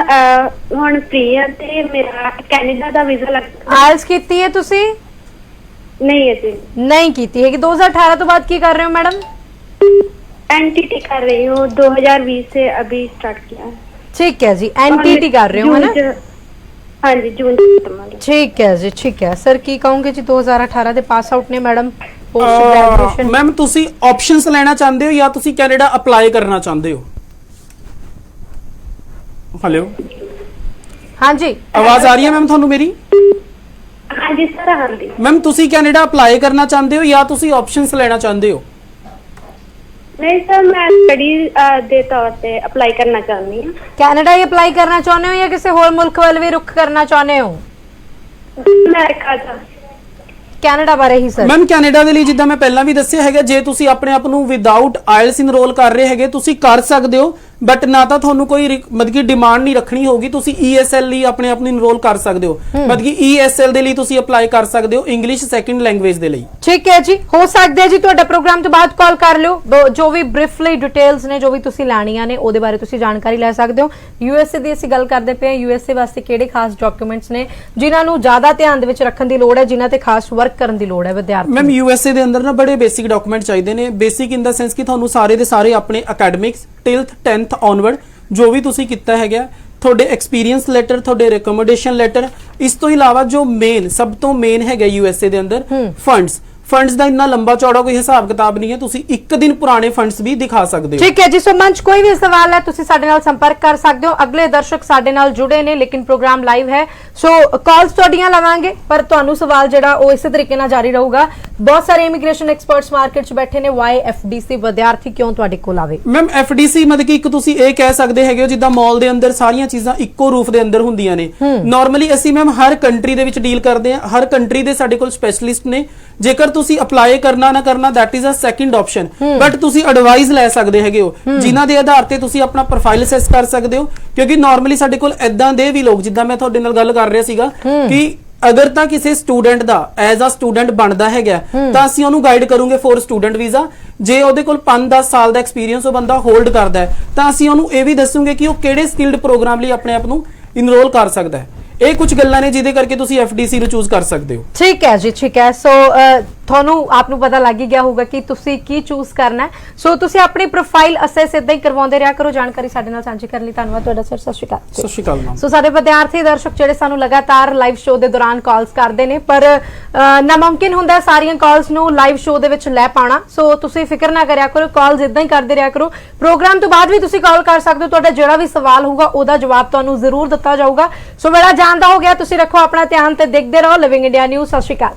हुन फ्री है ते मेरा कनाडा दा वीजा लग आइल्स कीती है तुसी? नहीं है जी। नहीं कीती है कि 2018 तो बाद की कर रहे हो मैडम? एनटीटी कर रही हूँ, 2020 से अभी स्टार्ट किया है। ठीक है जी। एनटीटी कर रहे हो है ना? हाँ जी, जून। ठीक है जी, ठीक है। सर की कहूंगे जी 2018 ਦੇ ਪਾਸ ਆਊਟ ਨੇ ਮੈਡਮ ਪੋਸਟ ਗ੍ਰੈਜੂਏਸ਼ਨ। ਮੈਮ ਤੁਸੀਂ ਆਪਸ਼ਨਸ ਲੈਣਾ ਚਾਹੁੰਦੇ ਹੋ ਜਾਂ ਤੁਸੀਂ ਕੈਨੇਡਾ ਅਪਲਾਈ ਕਰਨਾ ਚਾਹੁੰਦੇ ਹੋ? ਹੈਲੋ, ਹਾਂਜੀ, ਆਵਾਜ਼ ਆ ਰਹੀ ਹੈ ਮੈਮ ਤੁਹਾਨੂੰ ਮੇਰੀ? हाँ जी सर, हाँ जी। ਮੈਮ ਤੁਸੀਂ ਕੈਨੇਡਾ ਅਪਲਾਈ ਕਰਨਾ ਚਾਹੁੰਦੇ ਹੋ ਜਾਂ ਤੁਸੀਂ ਆਪਸ਼ਨਸ ਲੈਣਾ ਚਾਹੁੰਦੇ ਹੋ? नहीं सर, मैं स्टडी ਦੇ ਤੌਰ ਤੇ ਅਪਲਾਈ ਕਰਨਾ ਚਾਹੁੰਦੀ ਹਾਂ। ਕੈਨੇਡਾ ਹੀ ਅਪਲਾਈ ਕਰਨਾ ਚਾਹੁੰਦੇ ਹੋ ਜਾਂ ਕਿਸੇ ਹੋਰ ਮੁਲਕ ਵੱਲ ਵੀ ਰੁਖ ਕਰਨਾ ਚਾਹੁੰਦੇ ਹੋ? ਅਮਰੀਕਾ ਦਾ। ਕੈਨੇਡਾ ਬਾਰੇ ਹੀ ਸਰ। ਮੈਮ ਕੈਨੇਡਾ ਦੇ ਲਈ ਜਿੱਦਾਂ ਮੈਂ ਪਹਿਲਾਂ ਵੀ ਦੱਸਿਆ ਹੈਗਾ, ਜੇ ਤੁਸੀਂ ਆਪਣੇ ਆਪ ਨੂੰ ਵਿਦਆਊਟ ਆਇਲਸ ਇਨਰੋਲ ਕਰ ਰਹੇ ਹੈਗੇ ਤੁਸੀਂ ਕਰ ਸਕਦੇ ਹੋ, ਬਟ ਨਾ ਤਾਂ ਤੁਹਾਨੂੰ ਕੋਈ ਮਤਲਬ ਕਿ ਡਿਮਾਂਡ ਨਹੀਂ ਰੱਖਣੀ ਹੋਗੀ। ਤੁਸੀਂ ESL ਲਈ ਆਪਣੇ ਆਪ ਨੂੰ ਇਨਰੋਲ ਕਰ ਸਕਦੇ ਹੋ, ਮਤਲਬ ਕਿ ESL ਦੇ ਲਈ ਤੁਸੀਂ ਅਪਲਾਈ ਕਰ ਸਕਦੇ ਹੋ, ਇੰਗਲਿਸ਼ ਸੈਕੰਡ ਲੈਂਗੁਏਜ ਦੇ ਲਈ। ਠੀਕ ਹੈ ਜੀ। ਹੋ ਸਕਦਾ ਹੈ ਜੀ ਤੁਹਾਡਾ ਪ੍ਰੋਗਰਾਮ ਤੋਂ ਬਾਅਦ ਕਾਲ ਕਰ ਲਿਓ, ਜੋ ਵੀ ਬਰੀਫਲੀ ਡਿਟੇਲਸ ਨੇ, ਜੋ ਵੀ ਤੁਸੀਂ ਲੈਣੀਆਂ ਨੇ ਉਹਦੇ ਬਾਰੇ ਤੁਸੀਂ ਜਾਣਕਾਰੀ ਲੈ ਸਕਦੇ ਹੋ। USA ਦੀ ਅਸੀਂ ਗੱਲ ਕਰਦੇ ਪਏ ਹਾਂ, USA ਵਾਸਤੇ ਕਿਹੜੇ ਖਾਸ ਡਾਕੂਮੈਂਟਸ ਨੇ ਜਿਨ੍ਹਾਂ ਨੂੰ ਜ਼ਿਆਦਾ ਧਿਆਨ ਦੇ ਵਿੱਚ ਰੱਖਣ ਦੀ ਲੋੜ ਹੈ, ਜਿਨ੍ਹਾਂ ਤੇ ਖਾਸ ਵਰਕ ਕਰਨ ਦੀ ਲੋੜ ਹੈ ਵਿਦਿਆਰਥੀ? ਮੈਮ USA ਦੇ ਅੰਦਰ ਨਾ ਬੜੇ ਬੇਸਿਕ ਡਾਕੂਮੈਂਟ ਚਾਹੀਦੇ ਨੇ। ਬੇਸਿਕ ਇਨ ਦਾ ਸੈਂਸ ਕਿ ਤੁਹਾਨੂੰ ਸਾਰੇ ਦੇ ਸਾਰੇ ਆਪਣੇ ਅਕੈਡਮਿਕਸ ਟਿਲ 10th ਔਨਵਰਡ ਜੋ ਵੀ ਤੁਸੀਂ ਕੀਤਾ ਹੈਗਾ, ਤੁਹਾਡੇ ਐਕਸਪੀਰੀਅੰਸ ਲੈਟਰ, ਤੁਹਾਡੇ ਰਿਕਮੈਂਡੇਸ਼ਨ ਲੈਟਰ, ਇਸ ਤੋਂ ਇਲਾਵਾ ਜੋ ਮੇਨ ਸਭ ਤੋਂ ਮੇਨ ਹੈਗਾ USA ਦੇ ਅੰਦਰ ਫੰਡਸ ਦਾ ਇੰਨਾ ਲੰਬਾ ਚੌੜਾ ਕੋਈ ਹਿਸਾਬ ਕਿਤਾਬ ਨਹੀਂ ਹੈ, ਤੁਸੀਂ ਇੱਕ ਦਿਨ ਪੁਰਾਣੇ ਫੰਡਸ ਵੀ ਦਿਖਾ ਸਕਦੇ ਹੋ। ਠੀਕ ਹੈ ਜੀ। ਸੋ ਮੰਚ ਕੋਈ ਵੀ ਸਵਾਲ ਹੈ ਤੁਸੀਂ ਸਾਡੇ ਨਾਲ ਸੰਪਰਕ ਕਰ ਸਕਦੇ ਹੋ। ਅਗਲੇ ਦਰਸ਼ਕ ਸਾਡੇ ਨਾਲ ਜੁੜੇ ਨੇ, ਲੇਕਿਨ ਪ੍ਰੋਗਰਾਮ ਲਾਈਵ ਹੈ, ਸੋ ਕਾਲਸ ਤੁਹਾਡੀਆਂ ਲਵਾਂਗੇ, ਪਰ ਤੁਹਾਨੂੰ ਸਵਾਲ ਜਿਹੜਾ ਉਹ ਇਸੇ ਤਰੀਕੇ ਨਾਲ ਜਾਰੀ ਰਹੂਗਾ। ਬਹੁਤ ਸਾਰੇ ਇਮੀਗ੍ਰੇਸ਼ਨ ਐਕਸਪਰਟਸ ਮਾਰਕੀਟ 'ਚ ਬੈਠੇ ਨੇ। ਵਾਈ FDC ਵਿਦਿਆਰਥੀ ਕਿਉਂ ਤੁਹਾਡੇ ਕੋਲ ਆਵੇ? ਮੈਮ FDC ਮਤਲਬ ਕਿ ਇੱਕ ਤੁਸੀਂ ਇਹ ਕਹਿ ਸਕਦੇ ਹੈਗੇ ਹੋ ਜਿੱਦਾਂ ਮਾਲ ਦੇ ਅੰਦਰ ਸਾਰੀਆਂ ਚੀਜ਼ਾਂ ਇੱਕੋ ਰੂਫ ਦੇ ਅੰਦਰ ਹੁੰਦੀਆਂ ਨੇ। ਨਾਰਮਲੀ ਅਸੀਂ ਮੈਮ ਹਰ ਕੰਟਰੀ ਦੇ ਵਿੱਚ ਡੀਲ ਕਰਦੇ ਹਾਂ, ਹਰ ਕੰਟਰੀ ਦੇ ਸਾਡੇ ਕੋਲ ਸਪੈਸ਼ਲਿਸਟ ਨੇ। ਜੇਕਰ ਤੁਸੀਂ ਅਪਲਾਈ ਕਰਨਾ ਨਾ ਕਰਨਾ that is a second option, but ਤੁਸੀਂ ਐਡਵਾਈਸ ਲੈ ਸਕਦੇ ਹੈਗੇ ਹੋ ਜਿਨ੍ਹਾਂ ਦੇ ਆਧਾਰ ਤੇ ਤੁਸੀਂ ਆਪਣਾ ਪ੍ਰੋਫਾਈਲ ਅਸੈਸ ਕਰ ਸਕਦੇ ਹੋ। ਕਿਉਂਕਿ ਨਾਰਮਲੀ ਸਾਡੇ ਕੋਲ ਐਦਾਂ ਦੇ ਵੀ ਲੋਕ, ਜਿੱਦਾਂ ਮੈਂ ਤੁਹਾਡੇ ਨਾਲ ਗੱਲ ਕਰ ਰਿਹਾ ਸੀਗਾ ਕਿ ਅਗਰ ਤਾਂ ਕਿਸੇ ਸਟੂਡੈਂਟ ਦਾ ਐਜ਼ ਅ ਸਟੂਡੈਂਟ ਬਣਦਾ ਹੈਗਾ ਤਾਂ ਅਸੀਂ ਉਹਨੂੰ ਗਾਈਡ ਕਰੂੰਗੇ ਫॉर ਸਟੂਡੈਂਟ ਵੀਜ਼ਾ। ਜੇ ਉਹਦੇ ਕੋਲ 5-10 ਸਾਲ ਦਾ ਐਕਸਪੀਰੀਅੰਸ ਉਹ ਬੰਦਾ ਹੋਲਡ ਕਰਦਾ ਹੈ ਤਾਂ ਅਸੀਂ ਉਹਨੂੰ ਇਹ ਵੀ ਦੱਸੂਗੇ ਕਿ ਉਹ ਕਿਹੜੇ ਸਕਿਲਡ ਪ੍ਰੋਗਰਾਮ ਲਈ ਆਪਣੇ ਆਪ ਨੂੰ ਇਨਰੋਲ ਕਰ ਸਕਦਾ ਹੈ। ਇਹ ਕੁਝ ਗੱਲਾਂ ਨੇ ਜਿਹਦੇ ਕਰਕੇ ਤੁਸੀਂ FDC ਨੂੰ ਚੂਜ਼ ਕਰ ਸਕਦੇ ਹੋ। ਠੀਕ ਹੈ ਜੀ, ਠੀਕ ਹੈ। ਸੋ ਤੁਹਾਨੂੰ ਆਪ ਨੂੰ ਪਤਾ ਲੱਗ ਹੀ ਗਿਆ ਹੋਊਗਾ ਕਿ ਤੁਸੀਂ ਕੀ ਚੂਜ਼ ਕਰਨਾ ਹੈ। ਸੋ ਤੁਸੀਂ ਆਪਣੀ ਪ੍ਰੋਫਾਈਲ ਅਸੈਸ ਇਦਾਂ ਹੀ ਕਰਵਾਉਂਦੇ ਰਿਹਾ ਕਰੋ। ਜਾਣਕਾਰੀ ਸਾਡੇ ਨਾਲ ਸਾਂਝੀ ਕਰਨ ਲਈ ਧੰਨਵਾਦ ਤੁਹਾਡਾ ਸਰ। ਸਤਿ ਸ਼੍ਰੀ ਅਕਾਲ। ਸਤਿ ਸ਼੍ਰੀ ਅਕਾਲ ਮੈਮ। ਸੋ ਸਾਡੇ ਵਿਦਿਆਰਥੀ ਦਰਸ਼ਕ ਜਿਹੜੇ ਸਾਨੂੰ ਲਗਾਤਾਰ ਲਾਈਵ ਸ਼ੋਅ ਦੇ ਦੌਰਾਨ ਕਾਲਸ ਕਰਦੇ ਨੇ, ਪਰ ਨਾਮੁਮਕਿਨ ਹੁੰਦਾ ਸਾਰੀਆਂ ਕਾਲਸ ਨੂੰ ਲਾਈਵ ਸ਼ੋਅ ਦੇ ਵਿੱਚ ਲੈ ਪਾਉਣਾ। ਸੋ ਤੁਸੀਂ ਫਿਕਰ ਨਾ ਕਰਿਆ ਕਰੋ, ਕਾਲਸ ਇਦਾਂ ਹੀ ਕਰਦੇ ਰਿਹਾ ਕਰੋ। ਪ੍ਰੋਗਰਾਮ ਤੋਂ ਬਾਅਦ ਵੀ ਤੁਸੀਂ ਕਾਲ ਕਰ ਸਕਦੇ ਹੋ, ਤੁਹਾਡਾ ਜਿਹੜਾ ਵੀ ਸਵਾਲ ਹੋਊਗਾ ਉਹਦਾ ਜਵਾਬ ਤੁਹਾਨੂੰ ਜ਼ਰੂਰ ਦਿੱਤਾ ਜਾਊਗਾ। ਸੋ ਵੇਲਾ ਜਾਣ ਦਾ ਹੋ ਗਿਆ, ਤੁਸੀਂ ਰੱਖੋ ਆਪਣਾ ਧਿਆਨ ਤੇ ਦੇਖਦੇ ਰਹੋ ਲਿਵਿੰਗ ਇੰਡੀਆ ਨਿਊਜ਼। ਸਤਿ ਸ਼੍ਰੀ ਅਕਾਲ।